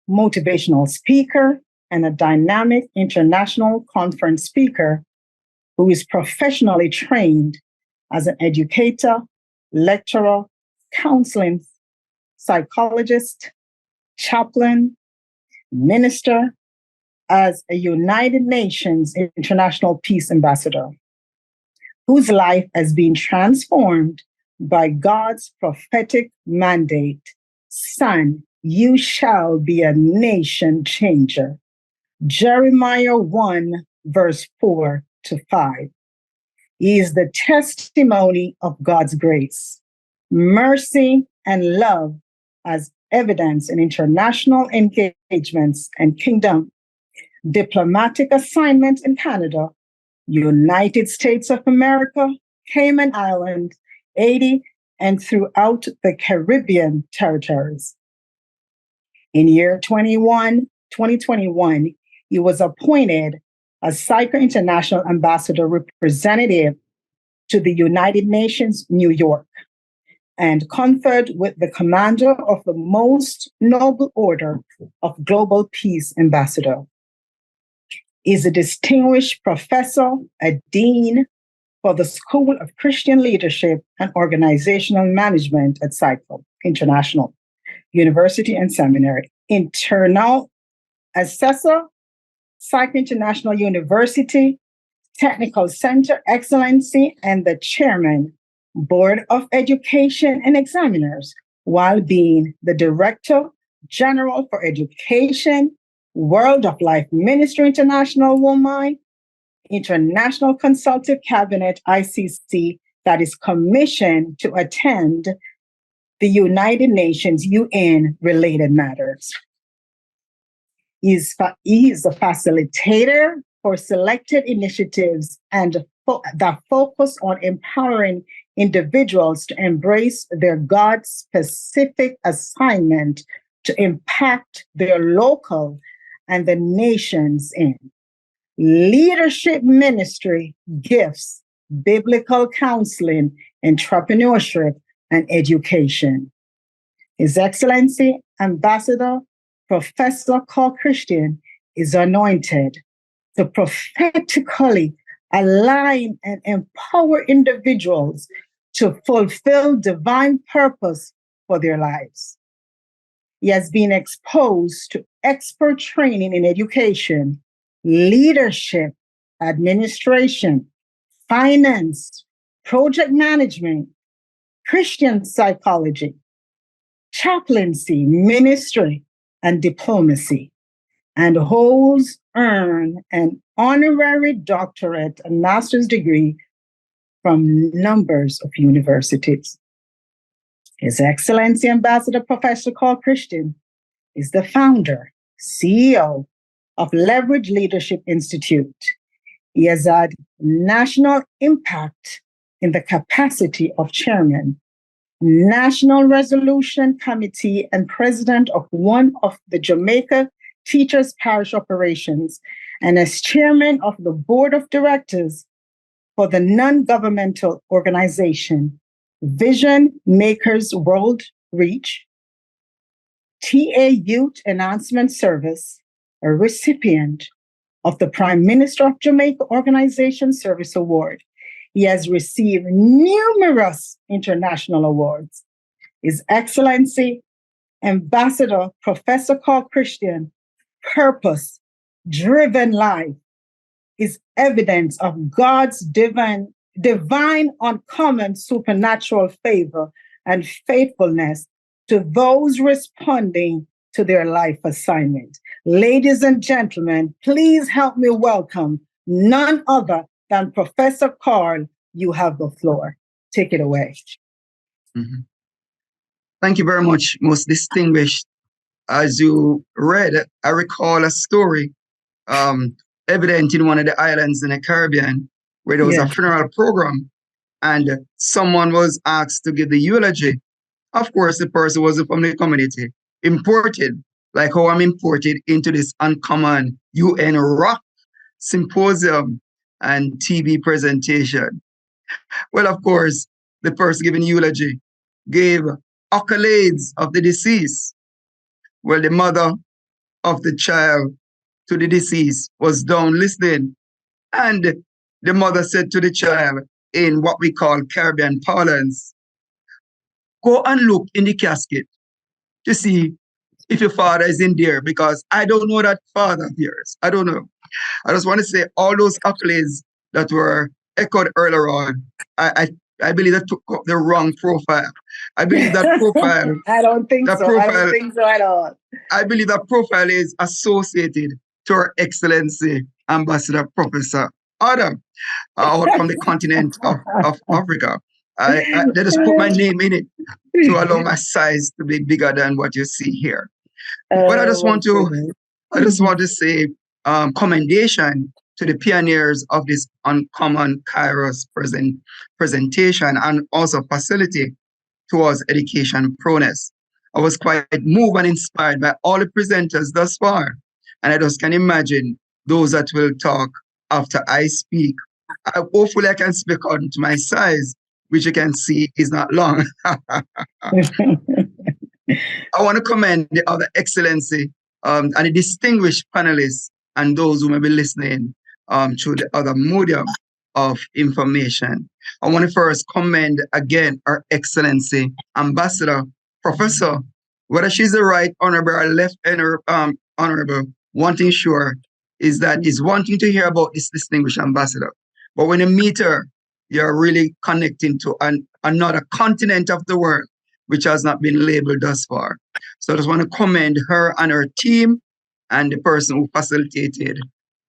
motivational speaker, and a dynamic international conference speaker who is professionally trained as an educator, lecturer, counseling psychologist, chaplain, minister, as a United Nations International Peace Ambassador, whose life has been transformed by God's prophetic mandate. Son, you shall be a nation changer. Jeremiah 1, verse 4 to 5. He is the testimony of God's grace, mercy, and love as evidence in international engagements and kingdom, diplomatic assignments in Canada, United States of America, Cayman Islands, Haiti, and throughout the Caribbean territories. In year 2021, he was appointed as Psycho International Ambassador Representative to the United Nations, New York, and conferred with the Commander of the Most Noble Order of Global Peace Ambassador. He is a distinguished professor, a dean for the School of Christian Leadership and Organizational Management at Psycho International University and Seminary, internal assessor, Psycho International University, Technical Center Excellency, and the chairman, Board of Education and Examiners, while being the Director General for Education, World of Life Ministry International, WOLMI, International Consultative Cabinet, ICC, that is commissioned to attend the United Nations UN-related matters. He is a facilitator for selected initiatives and that focus on empowering individuals to embrace their God-specific assignment to impact their local and the nations in leadership ministry, gifts, biblical counseling, entrepreneurship, and education. His Excellency, Ambassador Professor Carl Christian is anointed to prophetically align and empower individuals to fulfill divine purpose for their lives. He has been exposed to expert training in education, leadership, administration, finance, project management, Christian psychology, chaplaincy, ministry, and diplomacy, and holds earned an honorary doctorate and master's degree from numbers of universities. His Excellency Ambassador Professor Carl Christian is the founder, CEO of Leverage Leadership Institute. He has had national impact in the capacity of chairman, National Resolution Committee, and president of one of the Jamaica Teachers Parish Operations, and as chairman of the board of directors for the non-governmental organization Vision Makers World Reach, TA Youth Enhancement Service, a recipient of the Prime Minister of Jamaica Organization Service Award. He has received numerous international awards. His Excellency Ambassador Professor Carl Christian, purpose-driven life is evidence of God's divine uncommon supernatural favor and faithfulness to those responding to their life assignment. Ladies and gentlemen, please help me welcome none other than Professor Carl. You have the floor. Take it away. Mm-hmm. Thank you very much, most distinguished. As you read, I recall a story evident in one of the islands in the Caribbean where there was a funeral program and someone was asked to give the eulogy. Of course, the person was from the community, imported, like how I'm imported into this uncommon UN rock symposium and TV presentation. Well, of course, the person giving eulogy gave accolades of the deceased. Well, the mother of the child to the deceased was down listening. And the mother said to the child in what we call Caribbean parlance, go and look in the casket to see if your father is in there, because I don't know that father of yours. I don't know. I just want to say all those accolades that were echoed earlier on, I believe that took up the wrong profile. I believe that profile. I don't think that so. Profile, I don't think so at all. I believe that profile is associated to Her Excellency Ambassador Professor Adam, out from the continent of Africa. They just put my name in it to allow my size to be bigger than what you see here. But I just want to say commendation to the pioneers of this uncommon Kairos presentation and also facility towards education proneness. I was quite moved and inspired by all the presenters thus far. And I just can imagine those that will talk after I speak. Hopefully I can speak on to my size, which you can see is not long. I want to commend the other excellency and the distinguished panelists and those who may be listening through the other medium of information. I want to first commend again Her Excellency Ambassador Professor, whether she's the right honorable or left honorable, one thing sure is that is wanting to hear about this distinguished ambassador. But when you meet her, you're really connecting to another continent of the world, which has not been labeled thus far. So I just want to commend her and her team and the person who facilitated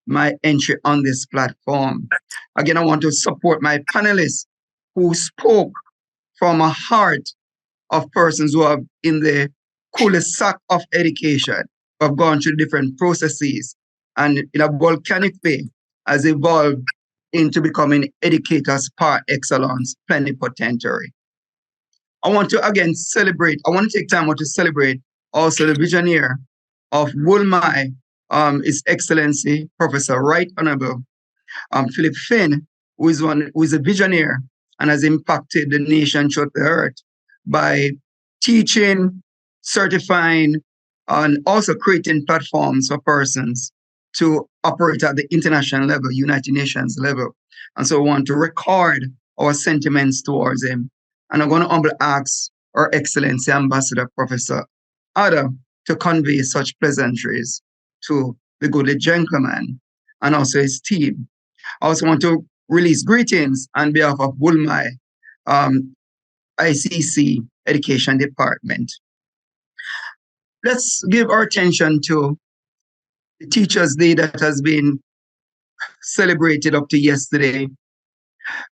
my entry on this platform. Again, I want to support my panelists who spoke from a heart of persons who are in the cul-de-sac of education, who have gone through different processes and in a volcanic way has evolved into becoming educators par excellence, plenipotentiary. I want to again celebrate, I want to take time to celebrate also the visionary of WOLMI, His Excellency Professor Right Honorable Philip Finn, who is a visionary and has impacted the nation throughout the earth by teaching, certifying, and also creating platforms for persons to operate at the international level, United Nations level. And so I want to record our sentiments towards him. And I'm going to humbly ask Her Excellency Ambassador Professor Ada to convey such pleasantries to the goodly gentleman and also his team. I also want to release greetings on behalf of WOLMI, ICC Education Department. Let's give our attention to the Teachers' Day that has been celebrated up to yesterday.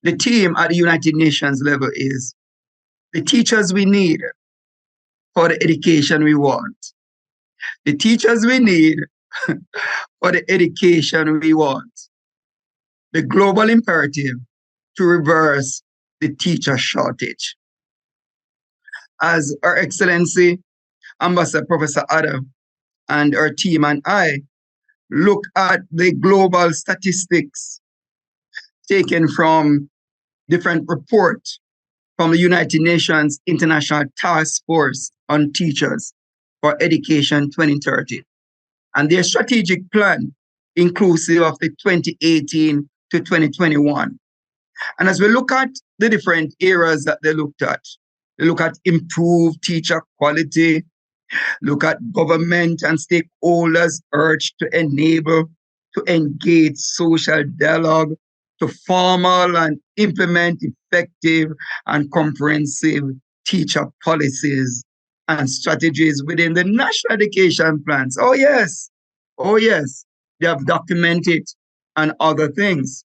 The theme at the United Nations level is the teachers we need for the education we want. The teachers we need for the education we want. The global imperative to reverse the teacher shortage. As Her Excellency Ambassador Professor Ada and her team and I look at the global statistics taken from different reports from the United Nations International Task Force on Teachers for Education 2030 and their strategic plan inclusive of the 2018 to 2021. And as we look at the different areas that they looked at, they look at improved teacher quality, look at government and stakeholders urged to enable, to engage social dialogue, to formal and implement effective and comprehensive teacher policies and strategies within the national education plans. Oh yes, they have documented and other things.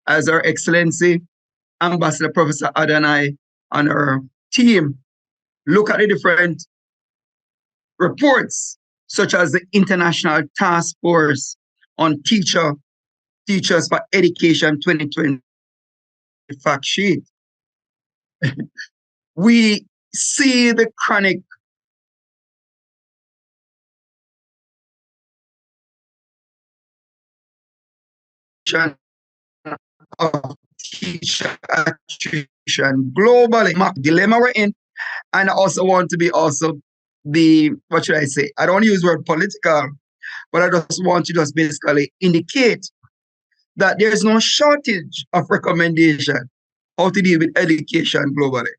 As Her Excellency Ambassador Professor Adanai and her team look at the different reports, such as the International Task Force on Teachers for Education 2020 fact sheet, we see the chronic of teacher attrition globally. Dilemma we're in. And I also want to be what should I say? I don't use the word political, but I just want to just basically indicate that there is no shortage of recommendation how to deal with education globally.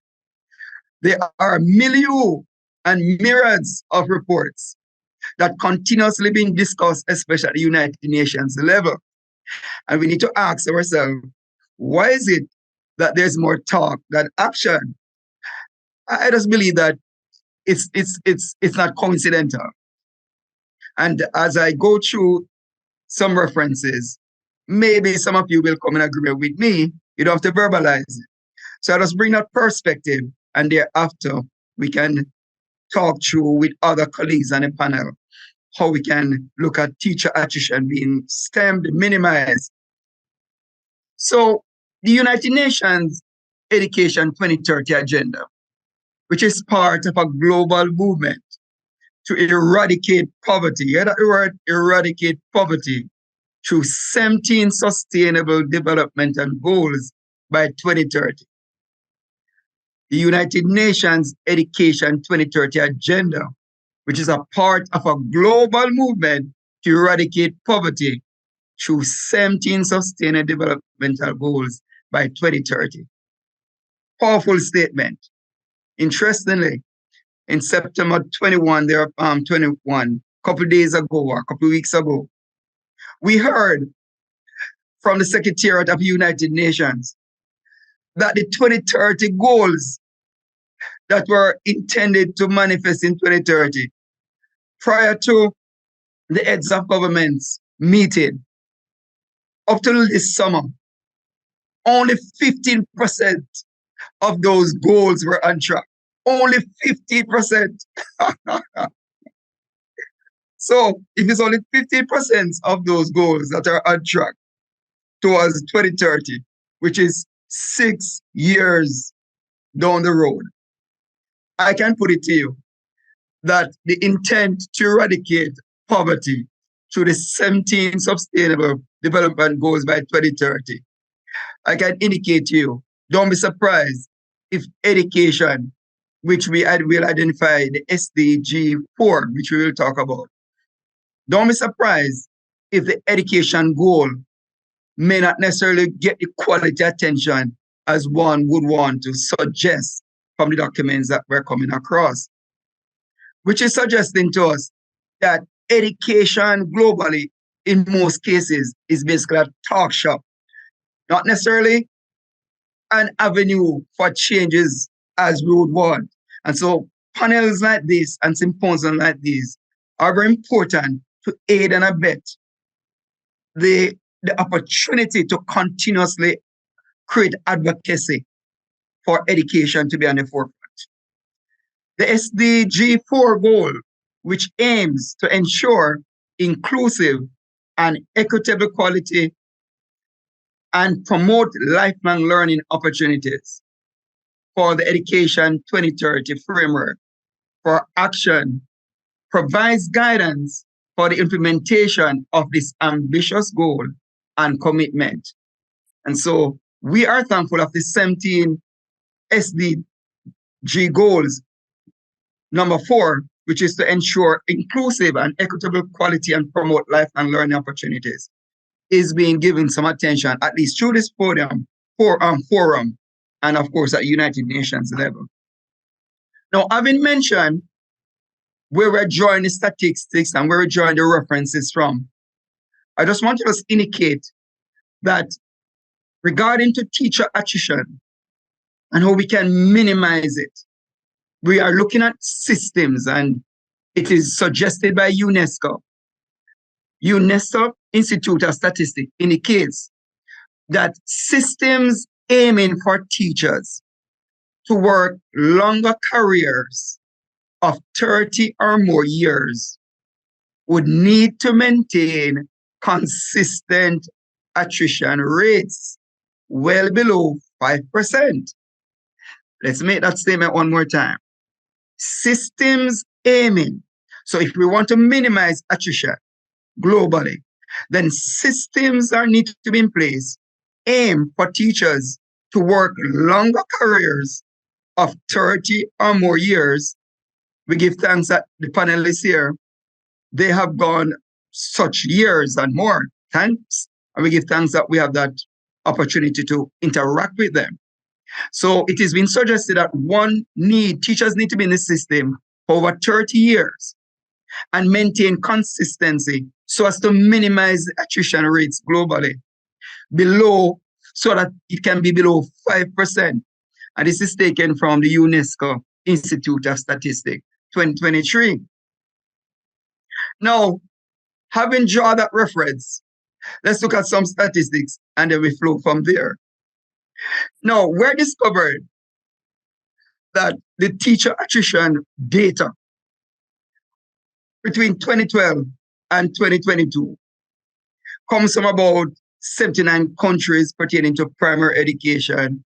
There are millions and myriads of reports that continuously being discussed, especially at the United Nations level. And we need to ask ourselves, why is it that there's more talk than action? I just believe that it's not coincidental. And as I go through some references, maybe some of you will come in agreement with me. You don't have to verbalize it. So I just bring that perspective, and thereafter we can talk through with other colleagues on the panel how we can look at teacher attrition being stemmed, minimized. So the United Nations Education 2030 agenda, which is part of a global movement to eradicate poverty. Hear that word, eradicate poverty, through 17 sustainable developmental goals by 2030. The United Nations Education 2030 agenda, which is a part of a global movement to eradicate poverty through 17 sustainable developmental goals by 2030. Powerful statement. Interestingly, in September 21, a couple days ago, or a couple weeks ago, we heard from the Secretariat of the United Nations that the 2030 goals that were intended to manifest in 2030, prior to the heads of governments meeting, up till this summer, only 15% of those goals were on track. Only 50%. So if it's only 50% of those goals that are on track towards 2030, which is 6 years down the road, I can put it to you that the intent to eradicate poverty through the 17 sustainable development goals by 2030, I can indicate to you, don't be surprised if education, which we will identify the SDG 4, which we will talk about. Don't be surprised if the education goal may not necessarily get the quality attention as one would want to suggest from the documents that we're coming across, which is suggesting to us that education globally, in most cases, is basically a talk shop, not necessarily an avenue for changes as we would want. And so panels like this and symposiums like these are very important to aid and abet the opportunity to continuously create advocacy for education to be on the forefront. The SDG 4 goal, which aims to ensure inclusive and equitable quality and promote lifelong learning opportunities for the Education 2030 framework for action, provides guidance for the implementation of this ambitious goal and commitment. And so we are thankful of the 17 SDG goals. Number 4, which is to ensure inclusive and equitable quality and promote lifelong learning opportunities, is being given some attention, at least through this forum, and of course at United Nations level. Now, having mentioned where we're drawing the statistics and where we're drawing the references from, I just want to just indicate that regarding to teacher attrition and how we can minimize it, we are looking at systems, and it is suggested by UNESCO. UNESCO Institute of Statistics indicates that systems aiming for teachers to work longer careers of 30 or more years would need to maintain consistent attrition rates well below 5%. Let's make that statement one more time. Systems aiming. So if we want to minimize attrition globally, then systems are need to be in place aim for teachers to work longer careers of 30 or more years. We give thanks that the panelists here, they have gone such years and more. Thanks. And we give thanks that we have that opportunity to interact with them. So it has been suggested that teachers need to be in the system for over 30 years and maintain consistency so as to minimize attrition rates globally so that it can be below 5%. And this is taken from the UNESCO Institute of Statistics 2023. Now, having drawn that reference, let's look at some statistics and then we flow from there. Now, we're discovered that the teacher attrition data between 2012 and 2022 comes from about 79 countries pertaining to primary education.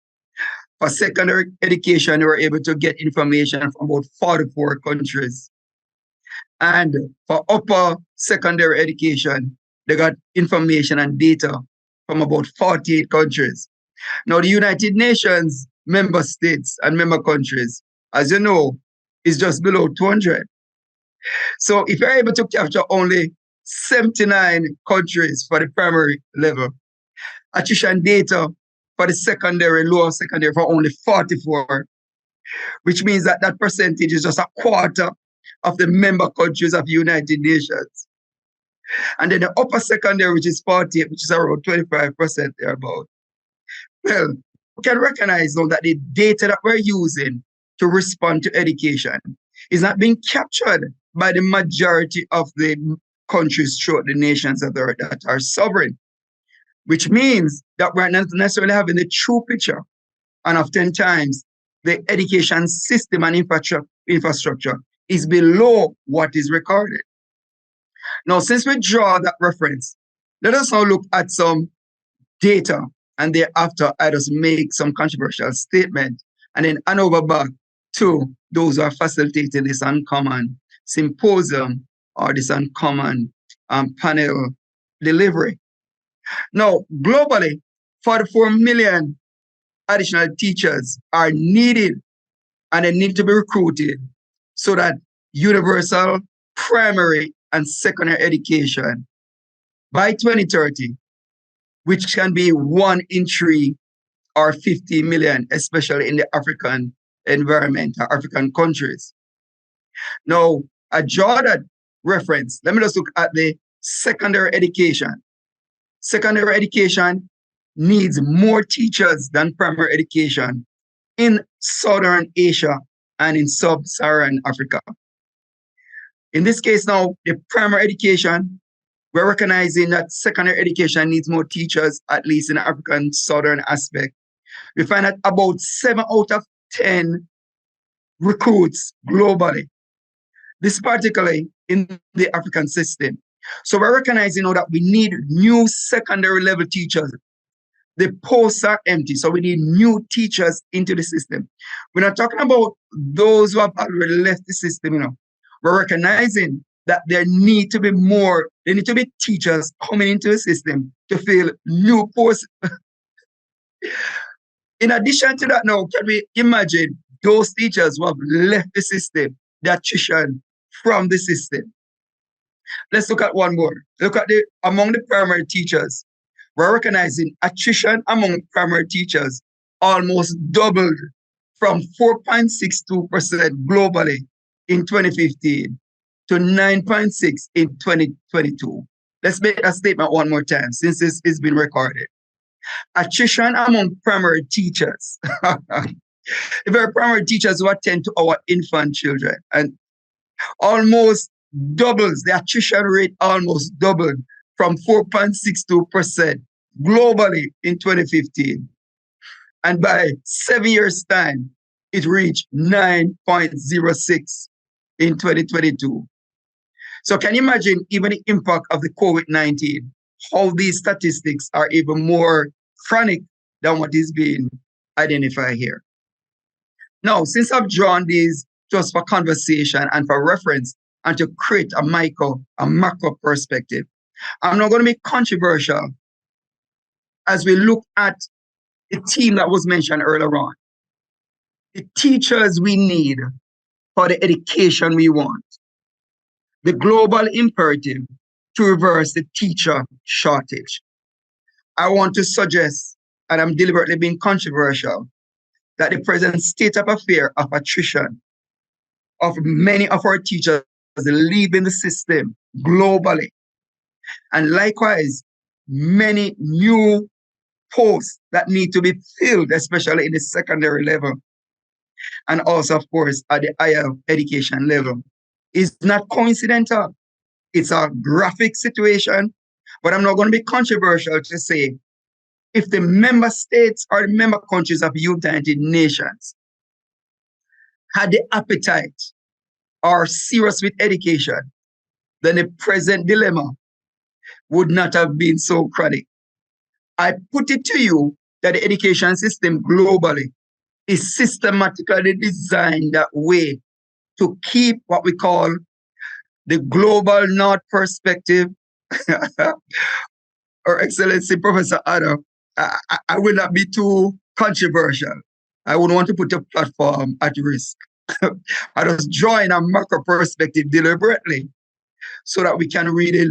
For secondary education, we were able to get information from about 44 countries. And for upper secondary education, they got information and data from about 48 countries. Now, the United Nations member states and member countries, as you know, is just below 200. So if you're able to capture only 79 countries for the primary level, attrition data for the secondary, lower secondary for only 44, which means that that percentage is just a quarter of the member countries of the United Nations. And then the upper secondary, which is 48, which is around 25% thereabout. Well, we can recognize now that the data that we're using to respond to education is not being captured by the majority of the countries throughout the nations that are sovereign, which means that we're not necessarily having the true picture. And oftentimes, the education system and infrastructure is below what is recorded. Now, since we draw that reference, let us now look at some data, and thereafter I just make some controversial statement, and then hand over back to those who are facilitating this uncommon symposium or this uncommon panel delivery. Now, globally, 44 million additional teachers are needed, and they need to be recruited so that universal primary and secondary education by 2030, which can be 1 in 3 or 50 million, especially in the African environment, or African countries. Now, I draw that reference. Let me just look at the secondary education. Secondary education needs more teachers than primary education in Southern Asia and in Sub-Saharan Africa. In this case now, the primary education, we're recognizing that secondary education needs more teachers, at least in the African Southern aspect. We find that about 7 out of 10 recruits globally, this particularly in the African system. So we're recognizing now that we need new secondary level teachers. The posts are empty, so we need new teachers into the system. We're not talking about those who have already left the system, We're recognizing that there need to be more, there need to be teachers coming into the system to fill new posts. In addition to that now, can we imagine those teachers who have left the system, the attrition from the system? Let's look at one more. Look at among the primary teachers. We're recognizing attrition among primary teachers almost doubled from 4.62% globally in 2015 to 9.6% in 2022. Let's make that statement one more time since this has been recorded. Attrition among primary teachers. If there are primary teachers who attend to our infant children, and almost doubles, the attrition rate almost doubled from 4.62% globally in 2015. And by 7 years' time, it reached 9.06 in 2022. So can you imagine even the impact of the COVID-19, how these statistics are even more chronic than what is being identified here. Now, since I've drawn these just for conversation and for reference and to create a macro perspective, I'm not going to be controversial as we look at the team that was mentioned earlier on. The teachers we need for the education we want. The global imperative to reverse the teacher shortage. I want to suggest, and I'm deliberately being controversial, that the present state of affairs of attrition of many of our teachers leaving the system globally, and likewise, many new posts that need to be filled, especially in the secondary level, and also, of course, at the higher education level, is not coincidental. It's a graphic situation, but I'm not going to be controversial to say if the member states or the member countries of United Nations had the appetite or serious with education, then the present dilemma would not have been so chronic. I put it to you that the education system globally is systematically designed that way to keep what we call the global north perspective. Her Excellency Professor Adam, I will not be too controversial. I wouldn't want to put the platform at risk. I just drawing a macro perspective deliberately so that we can really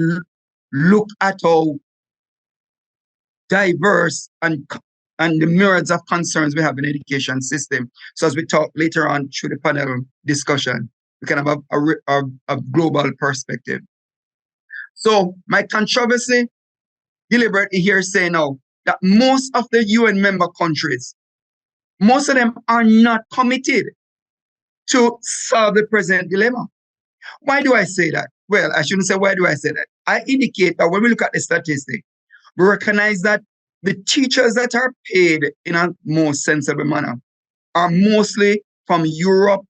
look at how diverse and the myriads of concerns we have in the education system. So as we talk later on through the panel discussion, we can have a global perspective. So my controversy deliberately here saying now that most of the UN member countries, most of them are not committed to solve the present dilemma. Why do I say that? Well, I shouldn't say why do I say that. I indicate that when we look at the statistics, we recognize that the teachers that are paid in a more sensible manner are mostly from Europe,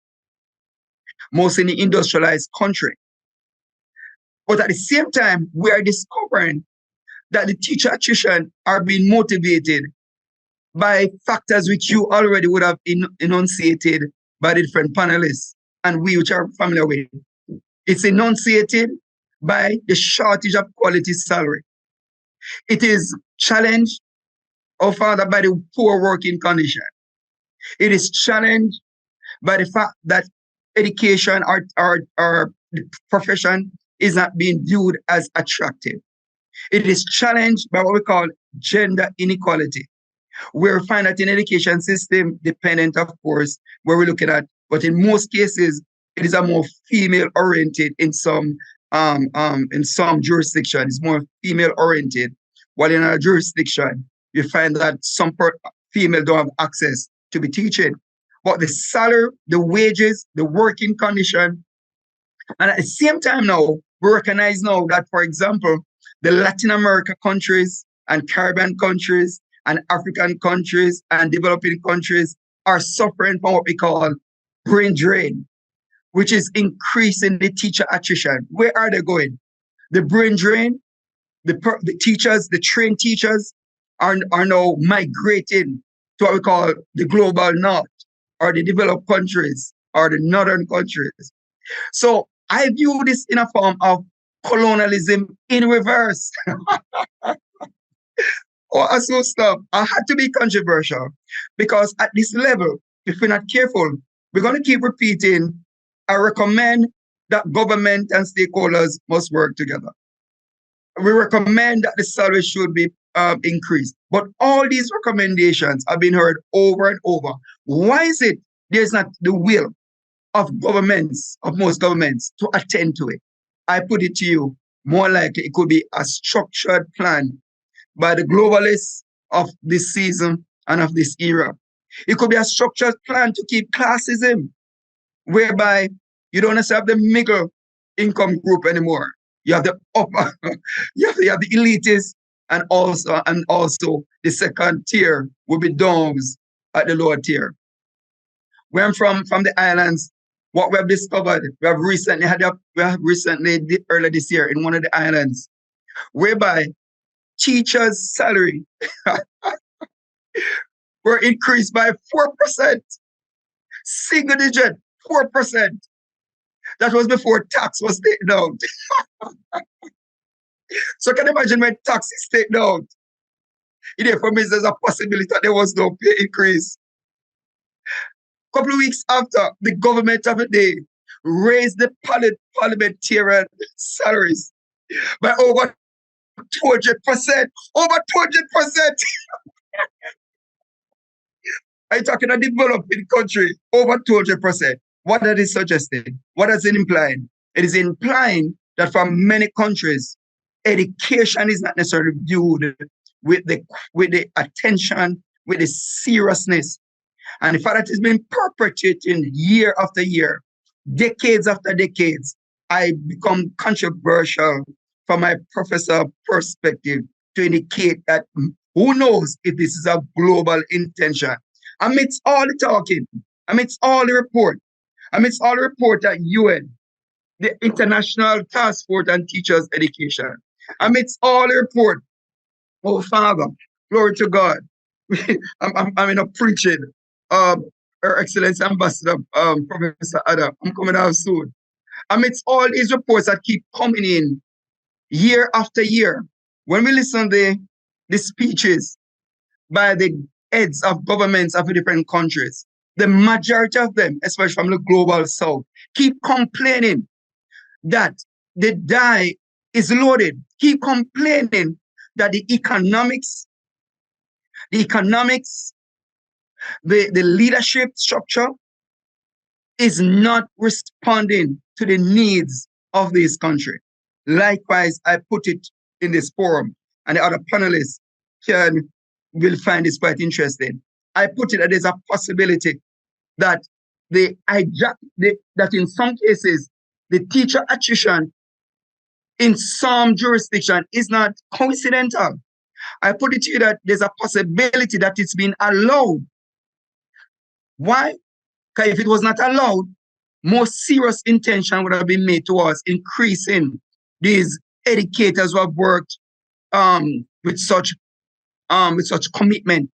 mostly in the industrialized country. But at the same time, we are discovering that the teacher attrition are being motivated by factors which you already would have enunciated by the different panelists and we which are familiar with. It's enunciated by the shortage of quality salary. It is challenged, or further, by the poor working condition. It is challenged by the fact that education or the profession is not being viewed as attractive. It is challenged by what we call gender inequality, where we find that in education system, dependent, of course, where we're looking at, but in most cases, it is a more female-oriented in some jurisdictions. It's more female-oriented, while in our jurisdiction, you find that some female don't have access to be teaching. But the salary, the wages, the working condition, and at the same time now, we recognize now that, for example, the Latin America countries and Caribbean countries and African countries and developing countries are suffering from what we call brain drain, which is increasing the teacher attrition. Where are they going? The brain drain, the teachers, the trained teachers are now migrating to what we call the global north or the developed countries or the northern countries. So I view this in a form of colonialism in reverse. Oh, I so stop. I had to be controversial because at this level, if we're not careful, we're going to keep repeating, I recommend that government and stakeholders must work together. We recommend that the salary should be increased. But all these recommendations have been heard over and over. Why is it there's not the will of governments, of most governments, to attend to it? I put it to you, more likely it could be a structured plan by the globalists of this season and of this era. It could be a structured plan to keep classism, whereby you don't necessarily have the middle income group anymore. You have the upper, you have the elitists, and also the second tier will be domes at the lower tier. Where I'm from the islands, what we have discovered, we have recently earlier this year in one of the islands, whereby teachers' salary were increased by 4%, single digit, 4%. That was before tax was taken out. So can you imagine when tax is taken out? it therefore means there's a possibility that there was no pay increase. Couple of weeks after, the government of the day raised the parliamentarian salaries by over 200%. Over 200%. I'm talking a developing country, over 200%. What that is suggesting? What is it implying? It is implying that for many countries, education is not necessarily viewed with the attention, with the seriousness. And the fact that it's been perpetuating year after year, decades after decades, I become controversial from my professor perspective to indicate that who knows if this is a global intention. Amidst all the talking, amidst all the report at UN, the International Task Force on Teachers Education, amidst all the report, oh Father, glory to God. I'm in a preaching. Her Excellency Ambassador, Professor Adam, I'm coming out soon. Amidst all these reports that keep coming in year after year, when we listen to the speeches by the heads of governments of different countries, the majority of them, especially from the global south, keep complaining that the die is loaded, keep complaining that the economics, the leadership structure is not responding to the needs of this country. Likewise, I put it in this forum, and the other panelists will find this quite interesting. I put it that there's a possibility that that in some cases, the teacher attrition in some jurisdiction is not coincidental. I put it to you that there's a possibility that it's been allowed. Why? Because if it was not allowed, more serious intention would have been made towards increasing these educators who have worked with such commitment.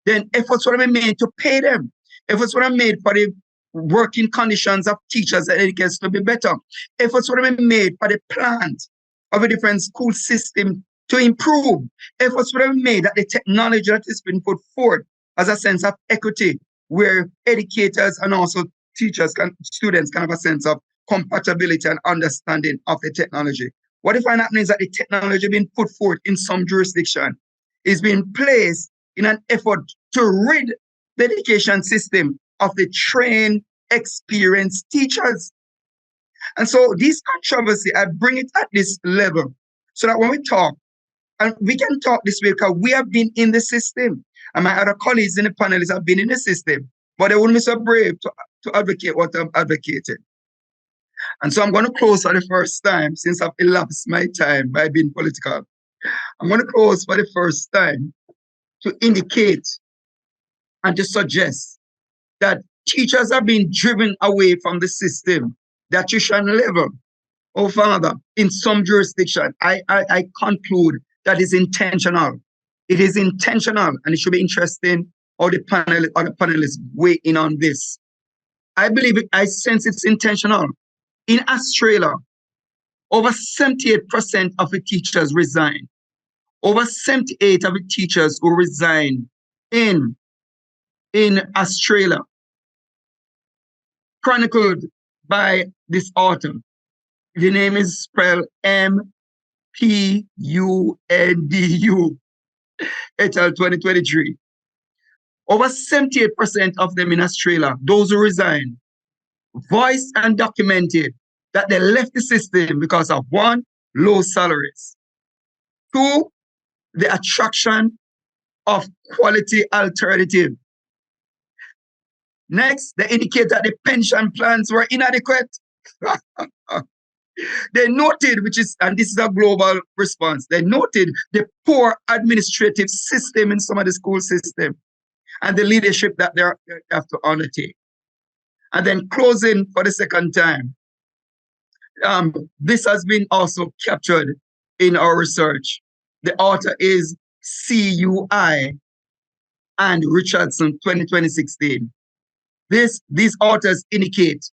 Then efforts would have been made to pay them. Efforts would have been made for the working conditions of teachers and educators to be better. Efforts would have been made for the plant of a different school system to improve. Efforts would have been made that the technology that has been put forth as a sense of equity, where educators and also students can have a sense of compatibility and understanding of the technology. What if that means that the technology being put forth in some jurisdiction is being placed in an effort to rid the education system of the trained, experienced teachers? And so this controversy, I bring it at this level so that when we talk, and we can talk this way because we have been in the system. And my other colleagues in the panelists have been in the system, but they wouldn't be so brave to advocate what I'm advocating. And so I'm going to close for the first time, since I've elapsed my time by being political. I'm going to close for the first time to indicate and to suggest that teachers are being driven away from the system, the attrition level. Oh, Father, in some jurisdiction, I conclude that is intentional. It is intentional, and it should be interesting how the panelists weigh in on this. I believe I sense it's intentional. In Australia, over 78% of the teachers resign. Over 78% of the teachers who resign in Australia, chronicled by this author. The name is spelled M-P-U-N-D-U, et al. 2023. Over 78% of them in Australia, those who resign, voiced and documented that they left the system because of 1, low salaries, 2, the attraction of quality alternative. Next, they indicate that the pension plans were inadequate. They noted, and this is a global response, they noted the poor administrative system in some of the school system and the leadership that they have to undertake. And then closing for the second time, this has been also captured in our research. The author is C.U.I. and Richardson, 2016. These authors indicate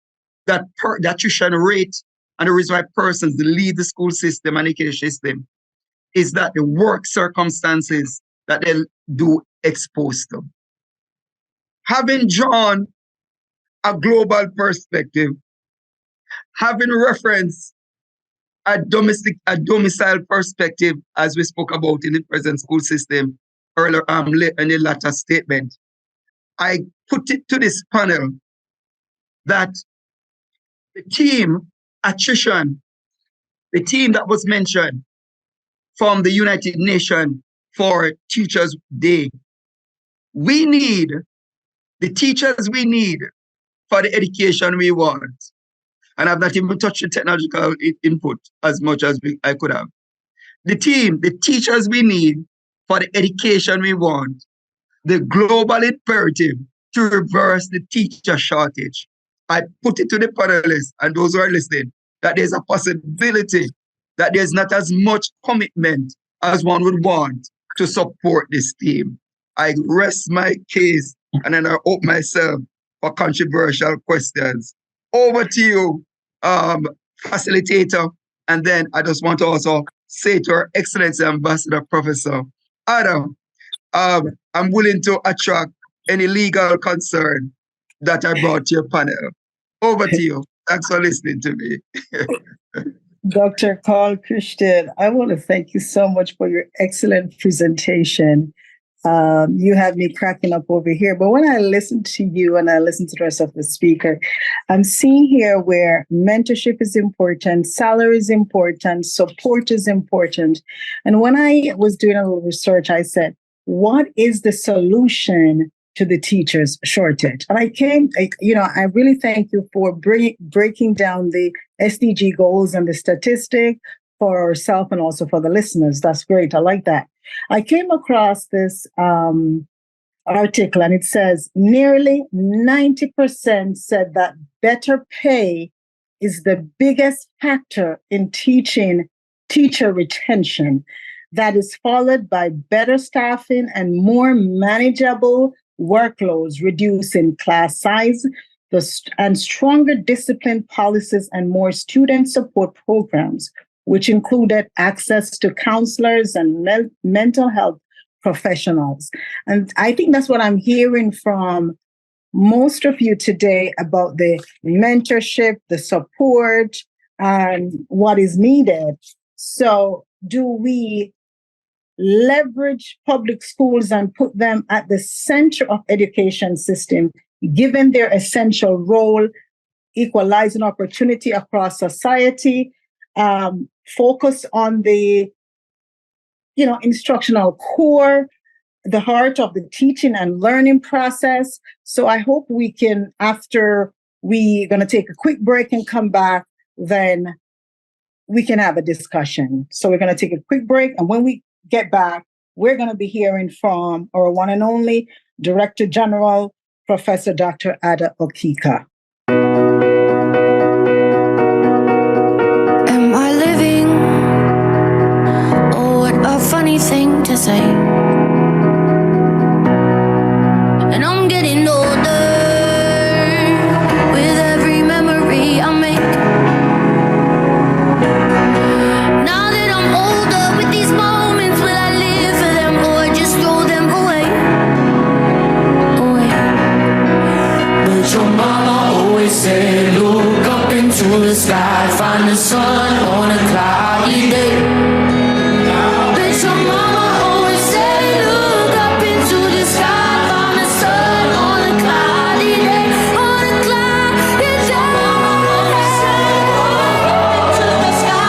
that the attrition rate and the reason why persons leave the school system and education system is that the work circumstances that they do expose to. Having drawn a global perspective, having reference a domicile perspective, as we spoke about in the present school system earlier in the latter statement, I put it to this panel that the team attrition, the team that was mentioned from the United Nations for Teachers Day, we need the teachers we need for the education we want. And I've not even touched the technological input as much as I could have. The teachers we need for the education we want, the global imperative to reverse the teacher shortage. I put it to the panelists and those who are listening that there's a possibility that there's not as much commitment as one would want to support this team. I rest my case and then I open myself for controversial questions. Over to you, facilitator. And then I just want to also say to Her Excellency Ambassador Professor Adam, I'm willing to attract any legal concern that I brought to your panel. Over to you. Thanks for listening to me. Dr. Carl Christian, I want to thank you so much for your excellent presentation. You have me cracking up over here. But when I listen to you and I listen to the rest of the speaker, I'm seeing here where mentorship is important, salary is important, support is important. And when I was doing a little research, I said, what is the solution to the teachers shortage? And I really thank you for breaking down the SDG goals and the statistic for ourselves and also for the listeners. That's great. I like that. I came across this article and it says nearly 90% said that better pay is the biggest factor in teacher retention. That is followed by better staffing and more manageable workloads, reducing class size, and stronger discipline policies and more student support programs, which included access to counselors and mental health professionals. And I think that's what I'm hearing from most of you today about the mentorship, the support, and what is needed. So do we leverage public schools and put them at the center of education system, given their essential role, equalizing opportunity across society, focus on the instructional core, the heart of the teaching and learning process. So I hope we can, after we're going to take a quick break and come back, then we can have a discussion. So we're going to take a quick break. And when we get back, we're going to be hearing from our one and only Director General, Professor Dr. Ada Okika. Am I living? Oh, what a funny thing to say. And I'm getting older with every memory I make. Now that I'm older with these moments, will I live for them or just throw them away? But your mama always said, look up into the sky, find the sun on a cloudy day. But your mama always said, look up into the sky, find the sun on a cloudy day. On a cloudy day. To the sky.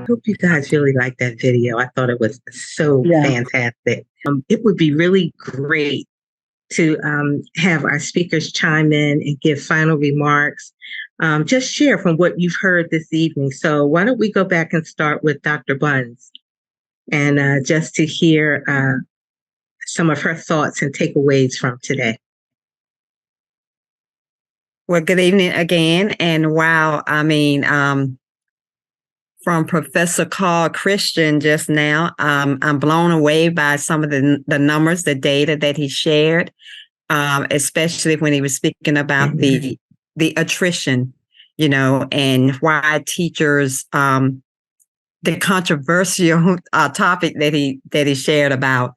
I hope you guys really like that video. I thought it was so fantastic. It would be really great to have our speakers chime in and give final remarks. Just share from what you've heard this evening. So why don't we go back and start with Dr. Buns and just to hear some of her thoughts and takeaways from today. Well, good evening again. And wow, I mean, from Professor Carl Christian just now, I'm blown away by some of the numbers, the data that he shared, especially when he was speaking about the attrition, and why teachers the controversial topic that he shared about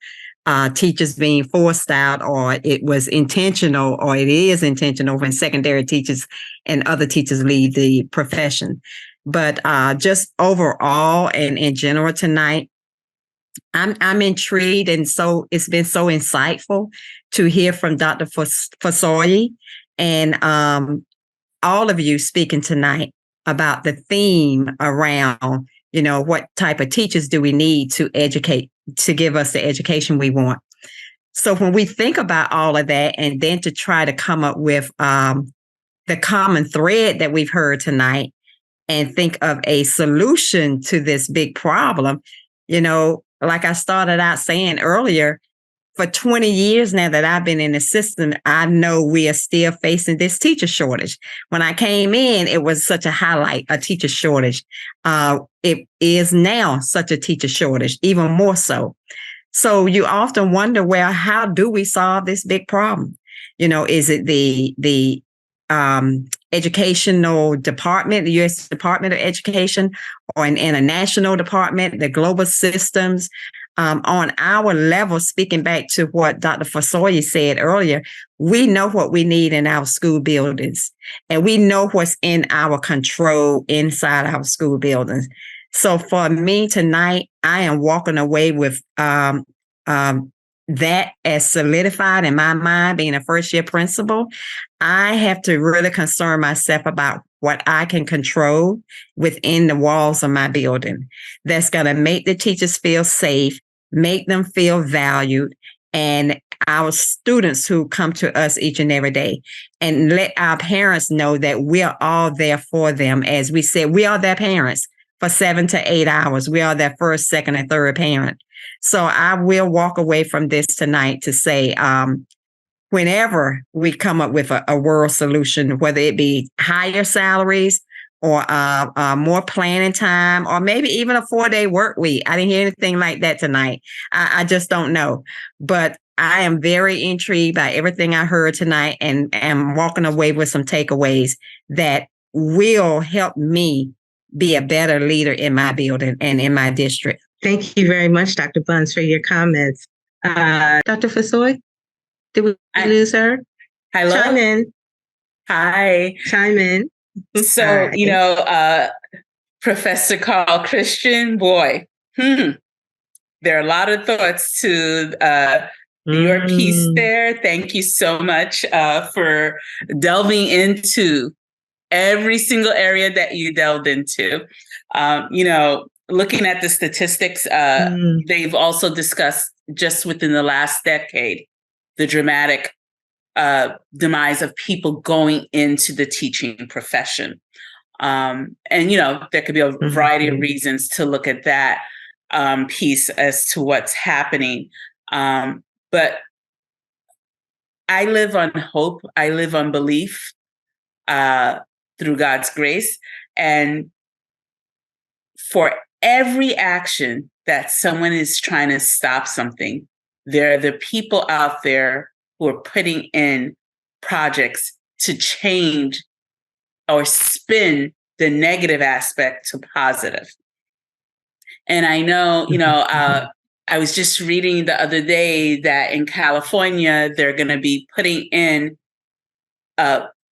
teachers being forced out, or it was intentional, or it is intentional when secondary teachers and other teachers leave the profession. But just overall and in general tonight, I'm intrigued, and so it's been so insightful to hear from Dr. Fasoyi and all of you speaking tonight about the theme around, what type of teachers do we need to educate, to give us the education we want. So when we think about all of that, and then to try to come up with the common thread that we've heard tonight, and think of a solution to this big problem, like I started out saying earlier, for 20 years now that I've been in the system, I know we are still facing this teacher shortage. When I came in, it was such a highlight, a teacher shortage. It is now such a teacher shortage, even more so. So you often wonder, well, how do we solve this big problem? Is it the educational department, the U.S. Department of Education, or an international department, the global systems? On our level, speaking back to what Dr. Fasoyi said earlier, we know what we need in our school buildings, and we know what's in our control inside our school buildings. So for me tonight, I am walking away with that as solidified in my mind, being a first year principal. I have to really concern myself about what I can control within the walls of my building. That's going to make the teachers feel safe, make them feel valued, and our students who come to us each and every day, and let our parents know that we are all there for them. As we said, we are their parents for 7 to 8 hours. We are their first, second, and third parent. So I will walk away from this tonight to say, whenever we come up with a world solution, whether it be higher salaries or more planning time, or maybe even a 4-day work week. I didn't hear anything like that tonight. I just don't know. But I am very intrigued by everything I heard tonight, and am walking away with some takeaways that will help me be a better leader in my building and in my district. Thank you very much, Dr. Buns, for your comments. Dr. Fasoyi, did we lose her? Hello? Chime in. Hi. Chime in. So, Professor Carl Christian, boy, there are a lot of thoughts to your piece there. Thank you so much for delving into every single area that you delved into. Looking at the statistics, they've also discussed just within the last decade, the dramatic demise of people going into the teaching profession. And, there could be a variety of reasons to look at that piece as to what's happening. But I live on hope. I live on belief through God's grace. And for every action that someone is trying to stop something, there are the people out there who are putting in projects to change or spin the negative aspect to positive. And I know, I was just reading the other day that in California, they're going to be putting in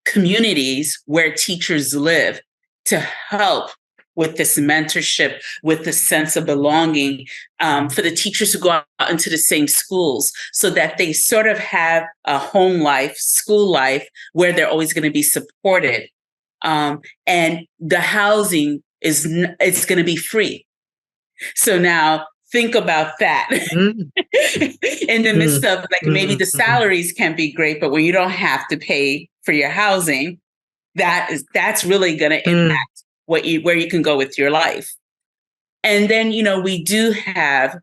communities where teachers live to help with this mentorship, with the sense of belonging for the teachers who go out into the same schools, so that they sort of have a home life, school life, where they're always going to be supported. And the housing it's going to be free. So now think about that in the midst of maybe the salaries can be great, but when you don't have to pay for your housing, that's really going to impact where you can go with your life. And then, we do have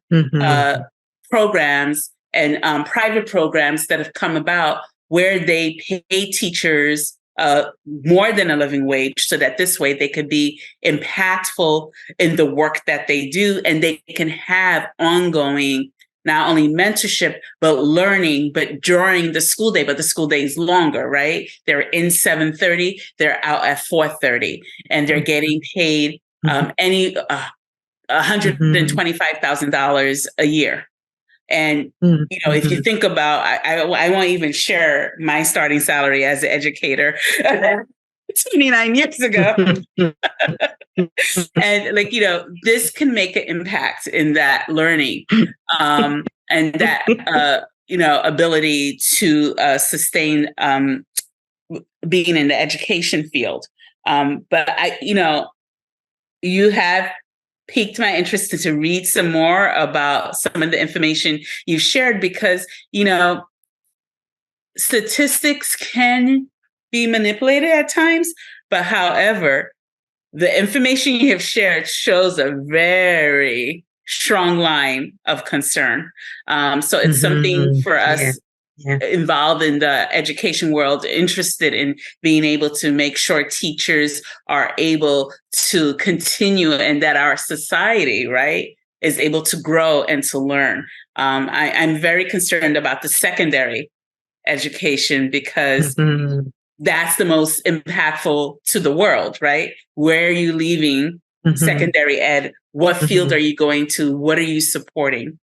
programs and private programs that have come about where they pay teachers more than a living wage, so that this way they could be impactful in the work that they do, and they can have ongoing, not only mentorship, but learning, but during the school day, but the school day is longer, right? They're in 7:30, they're out at 4:30, and they're getting paid $125,000 a year. And, if you think about, I won't even share my starting salary as an educator 29 years ago. And this can make an impact in that learning and that, ability to sustain being in the education field. But you have piqued my interest to read some more about some of the information you've shared, because, statistics can be manipulated at times. But however, the information you have shared shows a very strong line of concern. So it's something for us involved in the education world, interested in being able to make sure teachers are able to continue and that our society, right, is able to grow and to learn. I'm very concerned about the secondary education, because that's the most impactful to the world, right? Where are you leaving secondary ed? What field are you going to? What are you supporting?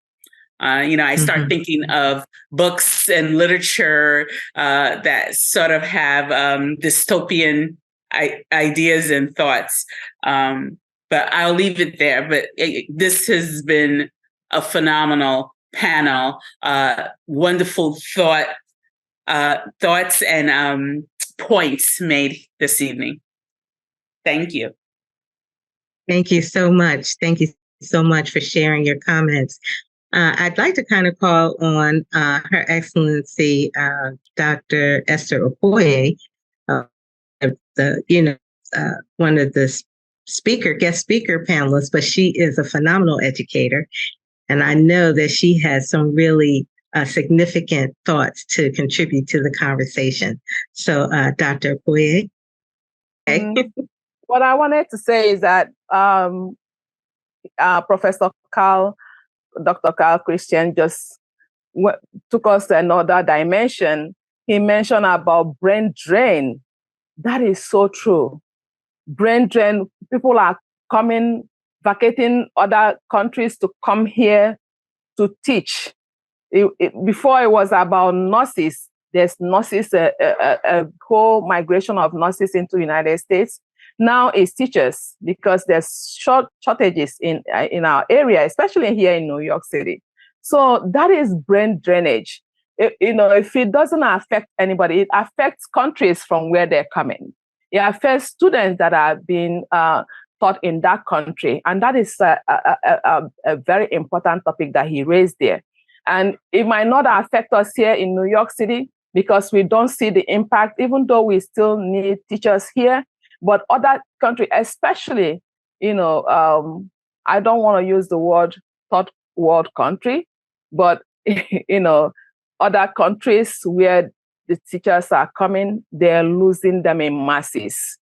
I start thinking of books and literature that sort of have dystopian ideas and thoughts. But I'll leave it there. But this has been a phenomenal panel, wonderful thoughts and points made this evening. Thank you. Thank you so much. Thank you so much for sharing your comments. I'd like to kind of call on Her Excellency Dr. Esther Okoye, one of the guest speaker panelists, but she is a phenomenal educator. And I know that she has some really significant thoughts to contribute to the conversation. So, Dr. Okoye. Okay. What I wanted to say is that Professor Dr. Carl Christian just took us to another dimension. He mentioned about brain drain. That is so true. Brain drain, people are vacating other countries to come here to teach. Before it was about nurses. There's nurses, a whole migration of nurses into the United States. Now it's teachers, because there's shortages in our area, especially here in New York City. So that is brain drainage. If it doesn't affect anybody, it affects countries from where they're coming. It affects students that are being taught in that country. And that is a very important topic that he raised there. And it might not affect us here in New York City because we don't see the impact, even though we still need teachers here. But other countries, especially, I don't want to use the word third world country, but, other countries where the teachers are coming, they're losing them in masses.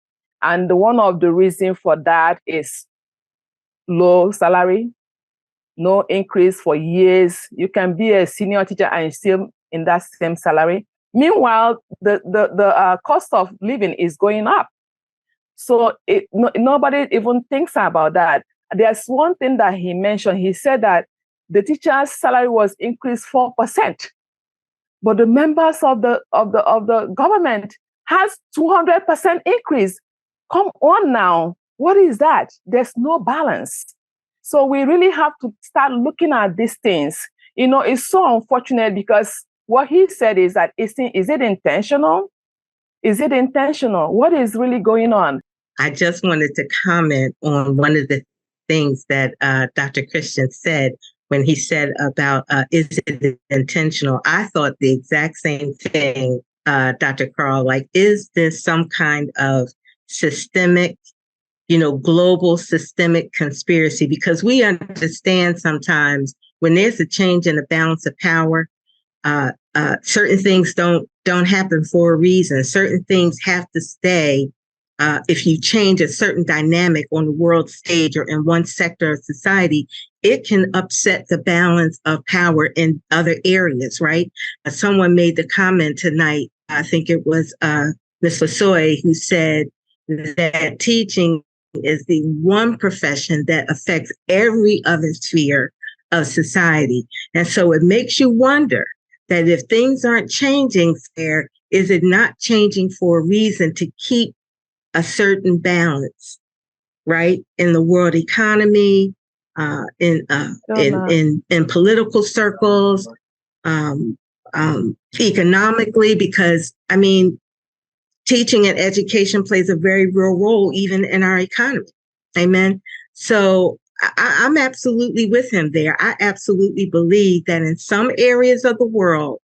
And one of the reasons for that is low salary, no increase for years. You can be a senior teacher and still in that same salary. Meanwhile, the cost of living is going up. So nobody even thinks about that. There's one thing that he mentioned. He said that the teacher's salary was increased 4%, but the members of the government has 200% increase. Come on now, what is that? There's no balance. So we really have to start looking at these things. It's so unfortunate, because what he said is that is it intentional? Is it intentional? What is really going on? I just wanted to comment on one of the things that Dr. Christian said when he said about, is it intentional? I thought the exact same thing, Dr. Carl, like, is this some kind of systemic, global systemic conspiracy? Because we understand sometimes when there's a change in the balance of power, certain things don't happen for a reason. Certain things have to stay. If you change a certain dynamic on the world stage or in one sector of society, it can upset the balance of power in other areas, right? Someone made the comment tonight, I think it was Ms. Lasoy, who said that teaching is the one profession that affects every other sphere of society. And so it makes you wonder that if things aren't changing there, is it not changing for a reason to keep a certain balance, right? In the world economy, in political circles, economically, because I mean, teaching and education plays a very real role even in our economy. Amen. So I'm absolutely with him there. I absolutely believe that in some areas of the world,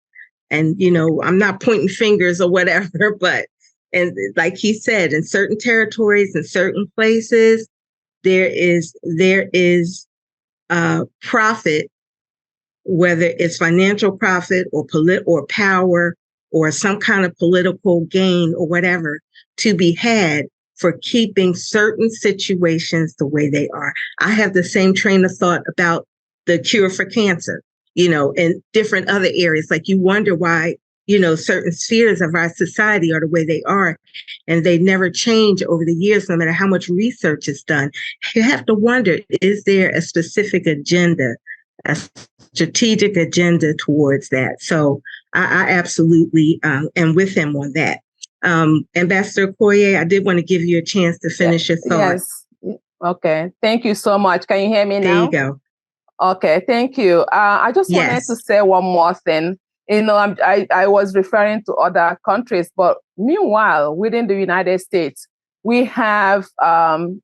and I'm not pointing fingers or whatever, but and like he said, in certain territories, in certain places, there is profit, whether it's financial profit or or power or some kind of political gain or whatever, to be had for keeping certain situations the way they are. I have the same train of thought about the cure for cancer, and different other areas. Like, you wonder why, certain spheres of our society are the way they are, and they never change over the years, no matter how much research is done. You have to wonder, is there a specific agenda, a strategic agenda towards that? So I absolutely am with him on that. Ambassador Okoye, I did want to give you a chance to finish your thought. Yes. Okay. Thank you so much. Can you hear me now? There you go. Okay. Thank you. I just wanted to say one more thing. I was referring to other countries, but meanwhile, within the United States, we have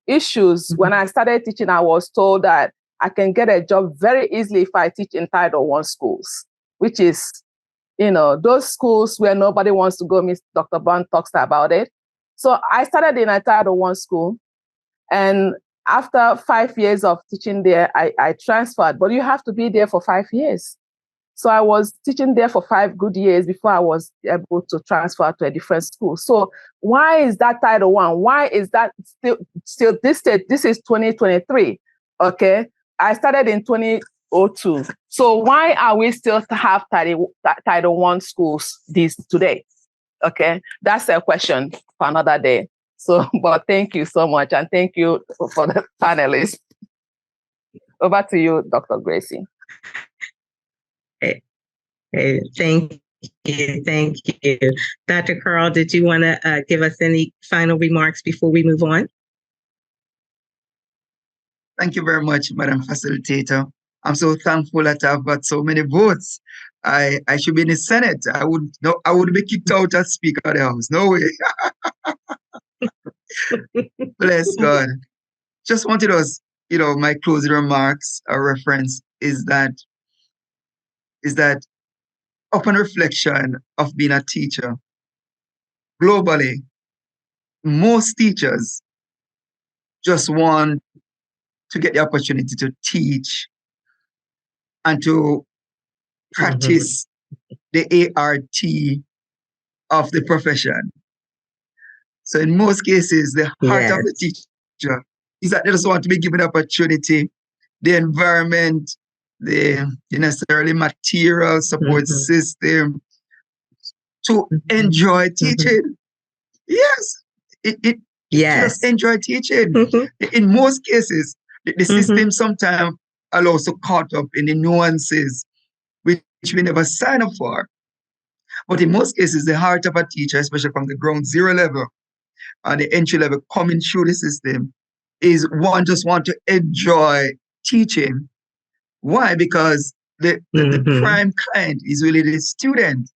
issues. When I started teaching, I was told that I can get a job very easily if I teach in Title I schools, which is, those schools where nobody wants to go. Miss Dr. Bond talks about it. So I started in a Title I school, and after 5 years of teaching there, I transferred, but you have to be there for 5 years. So I was teaching there for 5 good years before I was able to transfer to a different school. So why is that Title I? Why is that still this state? This is 2023, okay? I started in 2002. So why are we still to have Title I schools today? Okay, that's a question for another day. So, but thank you so much, and thank you for the panelists. Over to you, Dr. Gracie. Hey, thank you. Dr. Carl, did you want to give us any final remarks before we move on? Thank you very much, Madam Facilitator. I'm so thankful that I've got so many votes. I should be in the Senate. I would be kicked out as Speaker of the House. No way. Bless God. Just wanted us, my closing remarks, a reference is that upon reflection of being a teacher, globally, most teachers just want to get the opportunity to teach and to practice the ART of the profession. So in most cases, the heart of the teacher is that they just want to be given opportunity, the environment, the necessarily material support system to enjoy teaching. Yes, just enjoy teaching. In most cases, the system sometimes allows us caught up in the nuances which we never sign up for. But in most cases, the heart of a teacher, especially from the ground zero level and the entry level coming through the system, is one just want to enjoy teaching. Why? Because the prime client is really the student.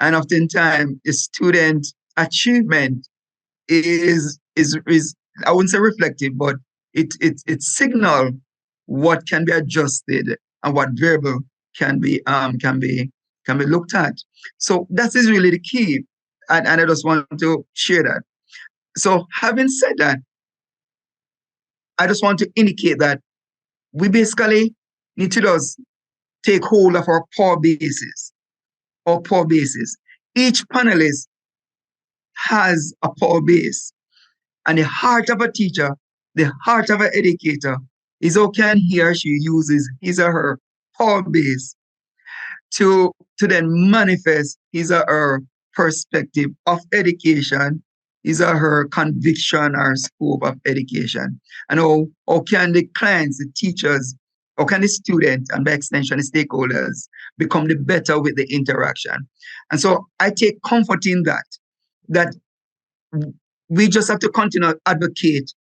And oftentimes the student achievement is I wouldn't say reflective, but it signal what can be adjusted and what variable can be looked at. So that is really the key. And I just want to share that. So having said that, I just want to indicate that we basically need to just take hold of our power bases. Each panelist has a power base. And the heart of a teacher, the heart of an educator is how can he or she uses his or her power base to then manifest his or her perspective of education his or her conviction or scope of education? And how can the clients, the teachers, how can the student, and by extension, the stakeholders, become the better with the interaction? And so I take comfort in that we just have to continue to advocate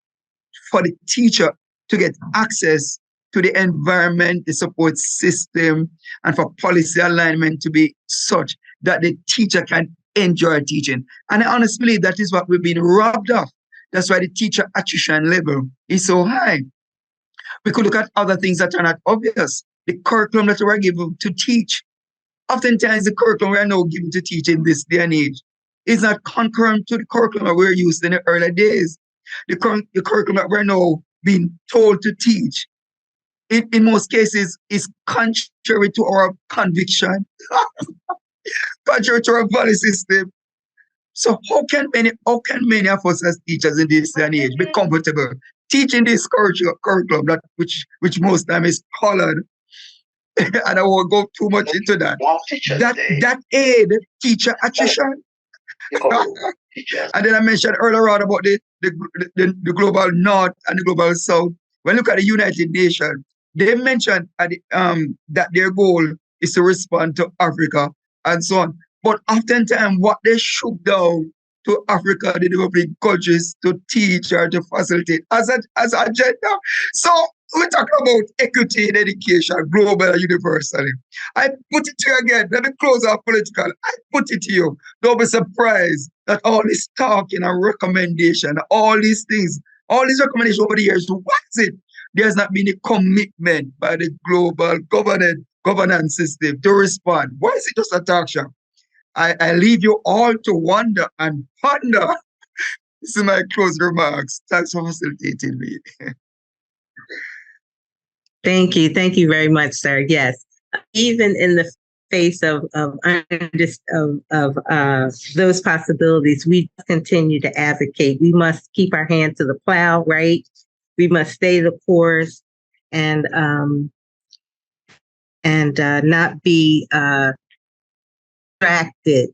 for the teacher to get access to the environment, the support system, and for policy alignment to be such that the teacher can enjoy teaching. And I honestly believe that is what we've been robbed of. That's why the teacher attrition level is so high. We could look at other things that are not obvious. The curriculum that we're given to teach. Oftentimes, the curriculum we are now given to teach in this day and age is not concurrent to the curriculum that we were used in the early days. The curriculum that we're now being told to teach, in most cases, is contrary to our conviction, contrary to our value system. So how can many of us as teachers in this day and age be comfortable teaching this curriculum that which most time is colored? And I won't go too much into that. That aid teacher attrition. And then I mentioned earlier on about the global north and the global south. When you look at the United Nations, they mentioned that their goal is to respond to Africa and so on. But oftentimes, what they shook down to Africa, the developing countries, to teach or to facilitate as an agenda. So we're talking about equity in education, global and universally. I put it to you again. Let me close our political. I put it to you. Don't be surprised that all this talking and recommendation, all these things, all these recommendations over the years, what is it? There's not been a commitment by the global governance system to respond. Why is it just a talk shop? I leave you all to wonder and ponder. This is my closing remarks. Thanks for facilitating me. Thank you. Thank you very much, sir. Yes. Even in the face of those possibilities, we continue to advocate. We must keep our hand to the plow, right? We must stay the course and not be distracted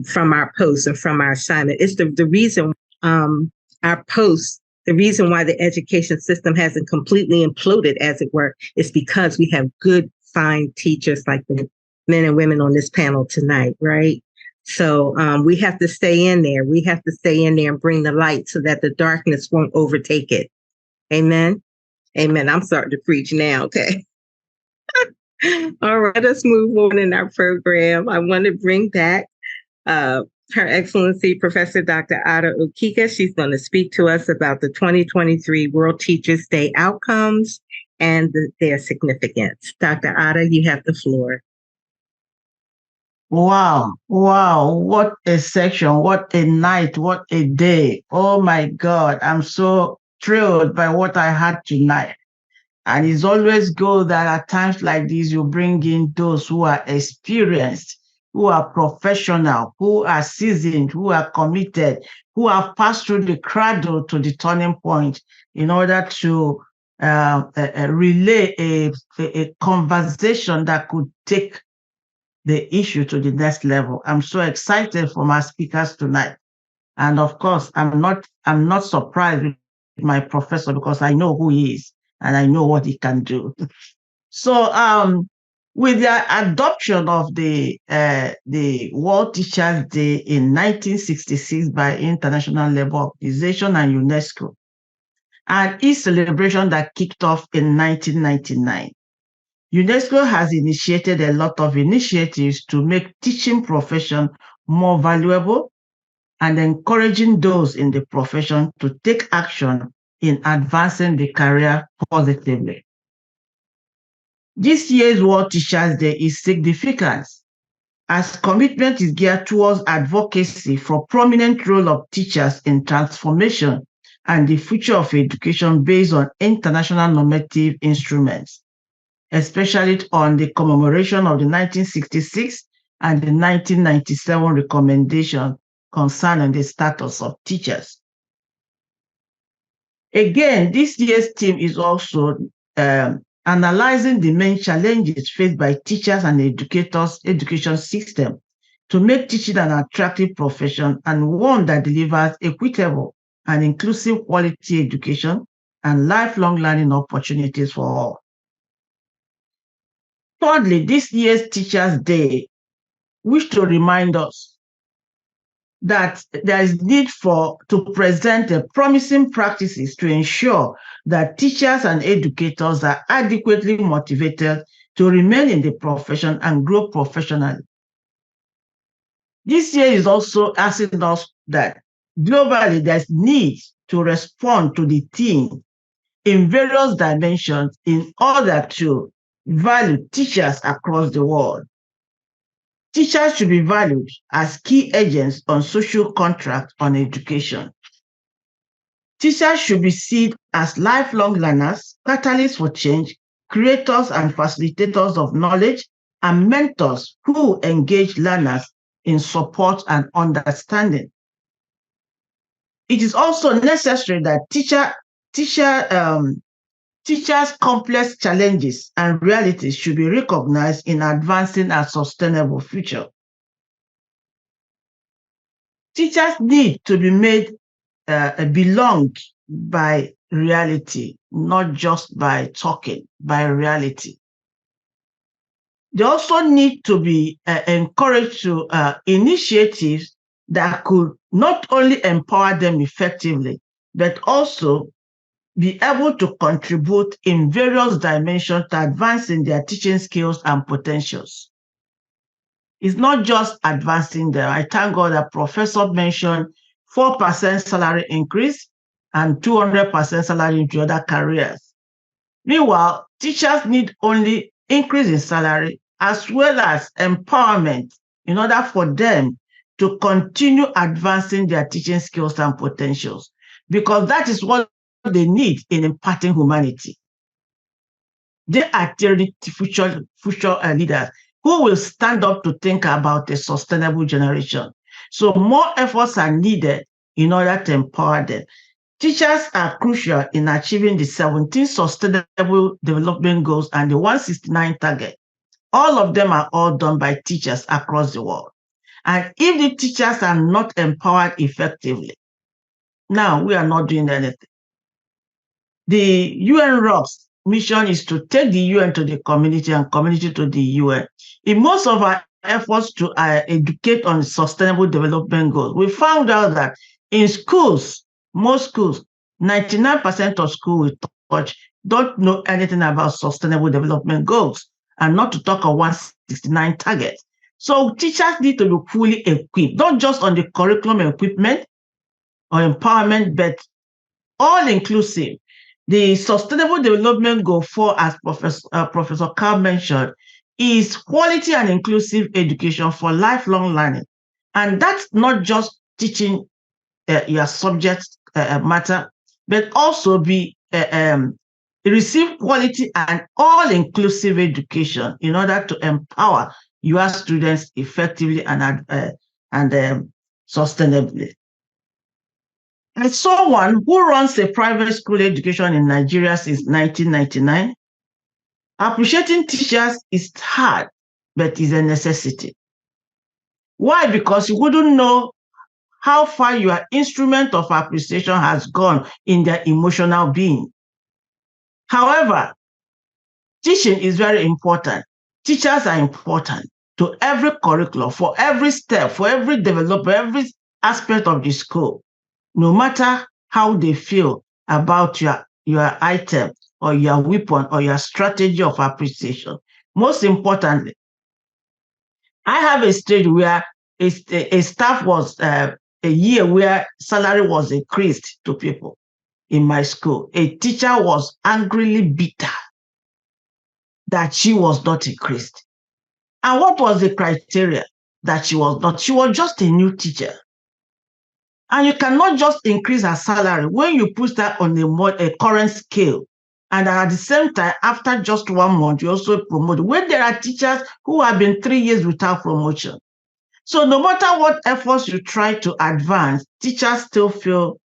from our posts or from our assignment. It's the reason our posts, the reason why the education system hasn't completely imploded, as it were, is because we have good, fine teachers like the men and women on this panel tonight, right? So we have to stay in there. We have to stay in there and bring the light so that the darkness won't overtake it. Amen. Amen. I'm starting to preach now. Okay. All right, let's move on in our program. I want to bring back Her Excellency Professor Dr. Ada Okika. She's going to speak to us about the 2023 World Teachers Day outcomes and their significance. Dr. Ada, you have the floor. Wow, what a section, what a night, what a day. Oh my God, I'm so thrilled by what I had tonight. And it's always good that at times like this, you bring in those who are experienced, who are professional, who are seasoned, who are committed, who have passed through the cradle to the turning point in order to relay a conversation that could take the issue to the next level. I'm so excited for my speakers tonight. And of course, I'm not surprised with my professor because I know who he is and I know what he can do. So with the adoption of the World Teachers Day in 1966 by International Labour Organization and UNESCO, and its celebration that kicked off in 1999, UNESCO has initiated a lot of initiatives to make teaching profession more valuable and encouraging those in the profession to take action in advancing the career positively. This year's World Teachers Day is significant as commitment is geared towards advocacy for prominent role of teachers in transformation and the future of education based on international normative instruments, especially on the commemoration of the 1966 and the 1997 recommendation concerning the status of teachers. Again, this year's theme is also analyzing the main challenges faced by teachers and educators' education system to make teaching an attractive profession and one that delivers equitable and inclusive quality education and lifelong learning opportunities for all. Thirdly, this year's Teachers' Day wish to remind us that there is need to present promising practices to ensure that teachers and educators are adequately motivated to remain in the profession and grow professionally. This year is also asking us that globally there's need to respond to the theme in various dimensions in order to value teachers across the world. Teachers should be valued as key agents on social contract on education. Teachers should be seen as lifelong learners, catalysts for change, creators and facilitators of knowledge, and mentors who engage learners in support and understanding. It is also necessary that teachers' complex challenges and realities should be recognized in advancing a sustainable future. Teachers need to be made belong by reality, not just by talking, by reality. They also need to be encouraged to initiatives that could not only empower them effectively, but also be able to contribute in various dimensions to advancing their teaching skills and potentials. It's not just advancing them. I thank God that Professor mentioned 4% salary increase and 200% salary into other careers. Meanwhile, teachers need only increase in salary as well as empowerment in order for them to continue advancing their teaching skills and potentials, because that is what they need in imparting humanity. They are the future leaders who will stand up to think about a sustainable generation. So more efforts are needed in order to empower them. Teachers are crucial in achieving the 17 Sustainable Development Goals and the 169 target. All of them are all done by teachers across the world. And if the teachers are not empowered effectively, now we are not doing anything. The UN ROC's mission is to take the UN to the community and community to the UN. In most of our efforts to educate on sustainable development goals, we found out that in schools, most schools, 99% of schools we touch don't know anything about sustainable development goals, and not to talk of 169 targets. So teachers need to be fully equipped, not just on the curriculum equipment or empowerment, but all inclusive. The Sustainable Development Goal 4, as Professor Carl mentioned, is quality and inclusive education for lifelong learning. And that's not just teaching your subject matter, but also receive quality and all-inclusive education in order to empower your students effectively and sustainably. As someone who runs a private school education in Nigeria since 1999, appreciating teachers is hard, but is a necessity. Why? Because you wouldn't know how far your instrument of appreciation has gone in their emotional being. However, teaching is very important. Teachers are important to every curriculum, for every step, for every development, every aspect of the school. No matter how they feel about your item or your weapon or your strategy of appreciation. Most importantly, I have a stage where a staff was a year where salary was increased to people in my school. A teacher was angrily bitter that she was not increased. And what was the criteria that she was not? She was just a new teacher. And you cannot just increase her salary when you put that on a current scale. And at the same time, after just 1 month, you also promote. When there are teachers who have been 3 years without promotion. So no matter what efforts you try to advance, teachers still feel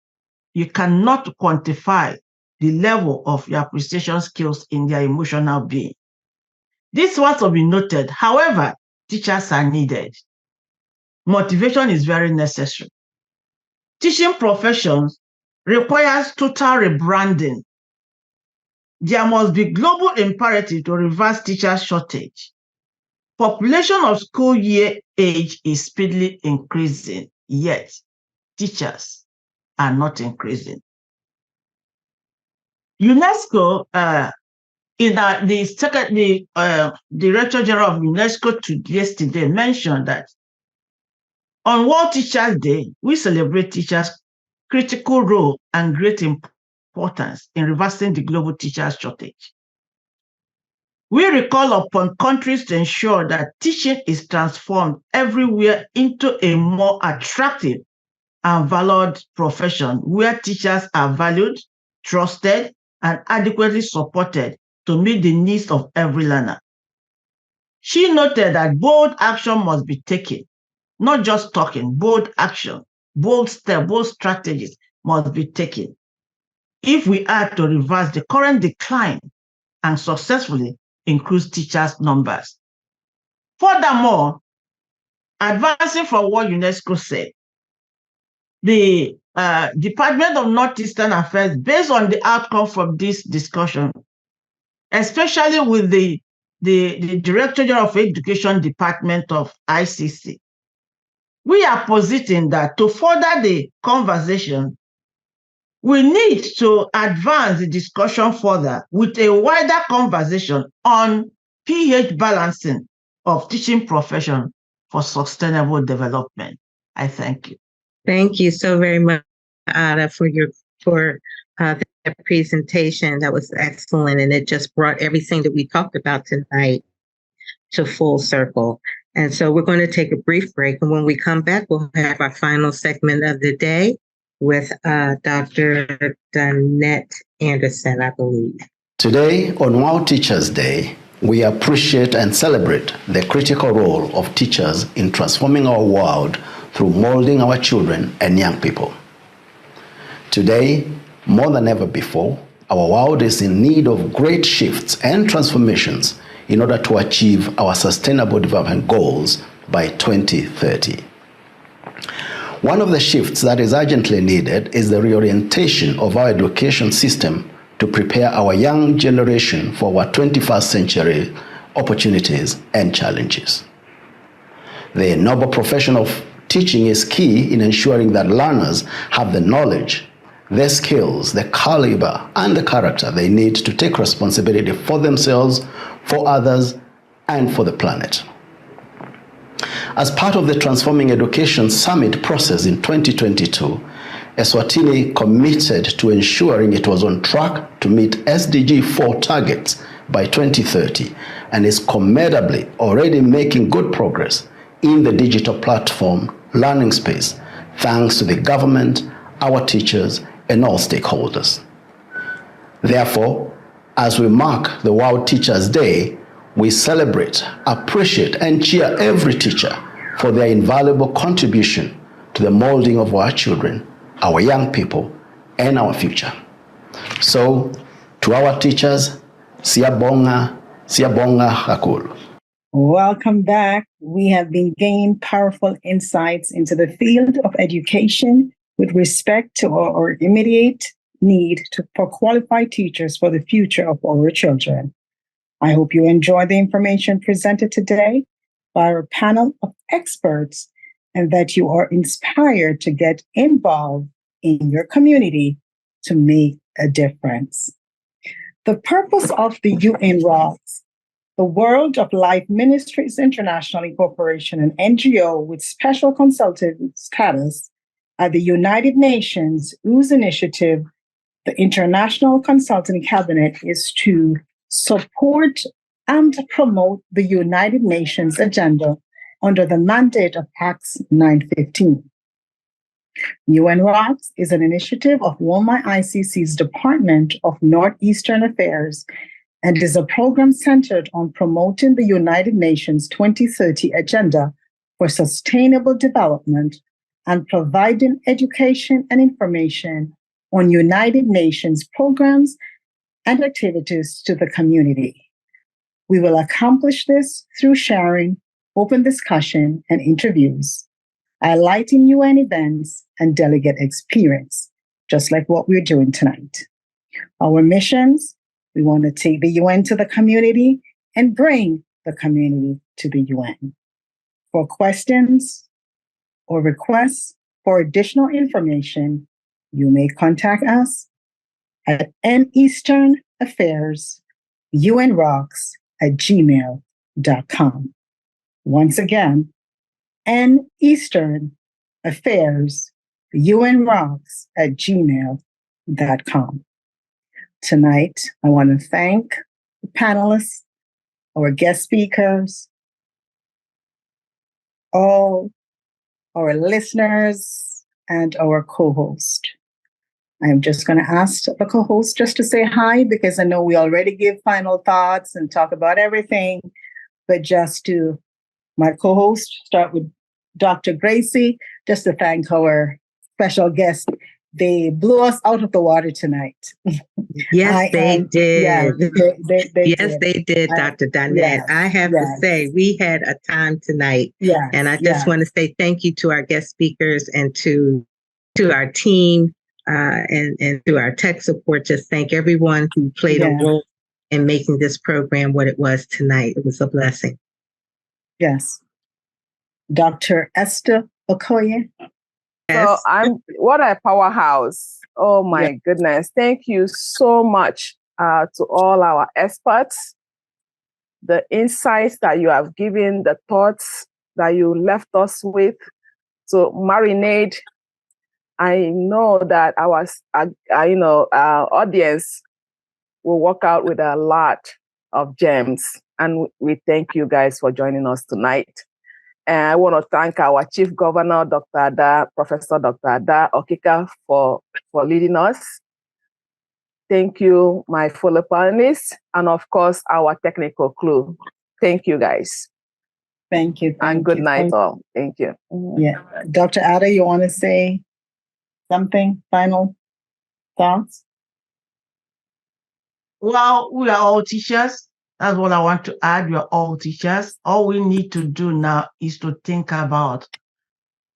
you cannot quantify the level of your appreciation skills in their emotional being. This was to be noted. However, teachers are needed. motivation is very necessary. Teaching professions requires total rebranding. There must be global imperative to reverse teacher shortage. Population of school year age is speedily increasing, yet teachers are not increasing. UNESCO, the Director General of UNESCO yesterday mentioned that on World Teachers Day, we celebrate teachers' critical role and great importance in reversing the global teachers shortage. We recall upon countries to ensure that teaching is transformed everywhere into a more attractive and valued profession where teachers are valued, trusted, and adequately supported to meet the needs of every learner. She noted that bold action must be taken, not just talking, bold action, bold steps, bold strategies must be taken if we are to reverse the current decline and successfully increase teachers' numbers. Furthermore, advancing from what UNESCO said, the Department of Northeastern Affairs, based on the outcome from this discussion, especially with the Director General of Education Department of ICC, we are positing that to further the conversation, we need to advance the discussion further with a wider conversation on pH balancing of teaching profession for sustainable development. I thank you. Thank you so very much, Ada, for that presentation. That was excellent, and it just brought everything that we talked about tonight to full circle. And so we're going to take a brief break, and when we come back, we'll have our final segment of the day with Dr. Danette Anderson, I believe. Today, on World Teachers Day, we appreciate and celebrate the critical role of teachers in transforming our world through molding our children and young people. Today, more than ever before, our world is in need of great shifts and transformations in order to achieve our sustainable development goals by 2030. One of the shifts that is urgently needed is the reorientation of our education system to prepare our young generation for our 21st century opportunities and challenges. The noble profession of teaching is key in ensuring that learners have the knowledge, the skills, the caliber, and the character they need to take responsibility for themselves, for others, and for the planet. As part of the Transforming Education Summit process in 2022, Eswatini committed to ensuring it was on track to meet SDG 4 targets by 2030 and is commendably already making good progress in the digital platform learning space, thanks to the government, our teachers, and all stakeholders. Therefore, as we mark the World Teachers Day, we celebrate, appreciate, and cheer every teacher for their invaluable contribution to the molding of our children, our young people, and our future. So, to our teachers, siyabonga kakhulu. Welcome back. We have been gaining powerful insights into the field of education with respect to our immediate need for qualified teachers for the future of our children. I hope you enjoy the information presented today by our panel of experts and that you are inspired to get involved in your community to make a difference. The purpose of the UNROCS, the World of Life Ministries International Incorporation, an NGO with special consultative status at the United Nations, whose initiative, the International Consulting Cabinet, is to support and promote the United Nations agenda under the mandate of Acts 915. UNROCS is an initiative of WOLMI ICC's Department of Northeastern Affairs and is a program centered on promoting the United Nations 2030 Agenda for Sustainable Development and providing education and information on United Nations programs and activities to the community. We will accomplish this through sharing, open discussion, and interviews. highlighting UN events and delegate experience, just like what we're doing tonight. Our missions, we want to take the UN to the community and bring the community to the UN. For questions or requests for additional information, you may contact us at neasternaffairs@gmail.com. Once again, neasternaffairs@gmail.com. Tonight, I want to thank the panelists, our guest speakers, all our listeners, and our co-host. I'm just going to ask the co-host just to say hi, because I know we already give final thoughts and talk about everything, but just to my co-host, start with Dr. Gracie, just to thank our special guest. They blew us out of the water tonight. Yes, they did. Yeah, Yes, they did, Dr. Donette. Yes, I have to say, we had a time tonight. Yes, and I just want to say thank you to our guest speakers and to our team and to our tech support. Just thank everyone who played a role in making this program what it was tonight. It was a blessing. Yes. Dr. Esther Okoye. So what a powerhouse. Oh my goodness. Thank you so much to all our experts. The insights that you have given, the thoughts that you left us with to marinate. I know that our audience will walk out with a lot of gems. And we thank you guys for joining us tonight. And I want to thank our Chief Governor, Professor Dr. Ada Okika, for leading us. Thank you, my fellow panelists, and of course, our technical crew. Thank you, guys. Thank you. And good night, all. Thank you. Yeah. Dr. Ada, you want to say something? Final thoughts? Well, we are all teachers. That's what I want to add. We are all teachers. All we need to do now is to think about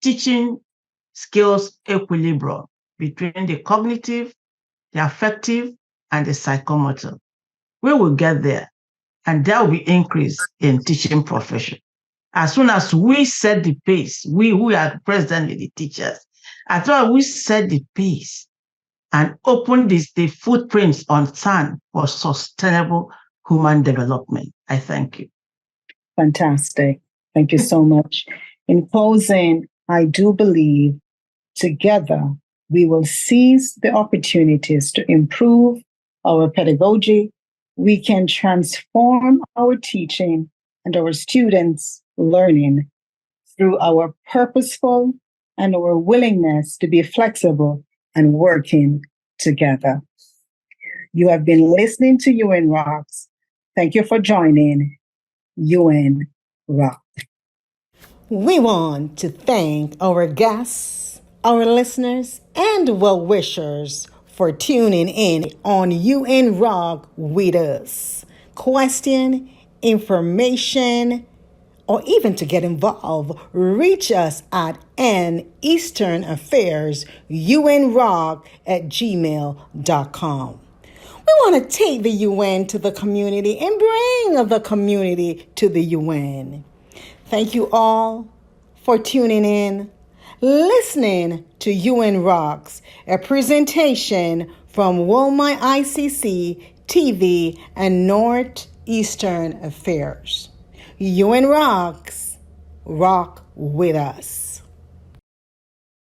teaching skills equilibrium between the cognitive, the affective, and the psychomotor. We will get there, and there will be increase in teaching profession. As soon as we set the pace, we are presently the teachers, as long as we set the pace and open the footprints on sand for sustainable human development. I thank you. Fantastic. Thank you so much. In closing, I do believe together we will seize the opportunities to improve our pedagogy. We can transform our teaching and our students' learning through our purposeful and our willingness to be flexible and working together. You have been listening to UN Rocks. Thank you for joining UN Rock. We want to thank our guests, our listeners, and well-wishers for tuning in on UN Rock with us. Question, information, or even to get involved, reach us at neasternaffairs@gmail.com. We want to take the UN to the community and bring the community to the UN. Thank you all for tuning in, listening to UN Rocks, a presentation from WOLMI ICC TV and Northeastern Affairs. UN Rocks, rock with us.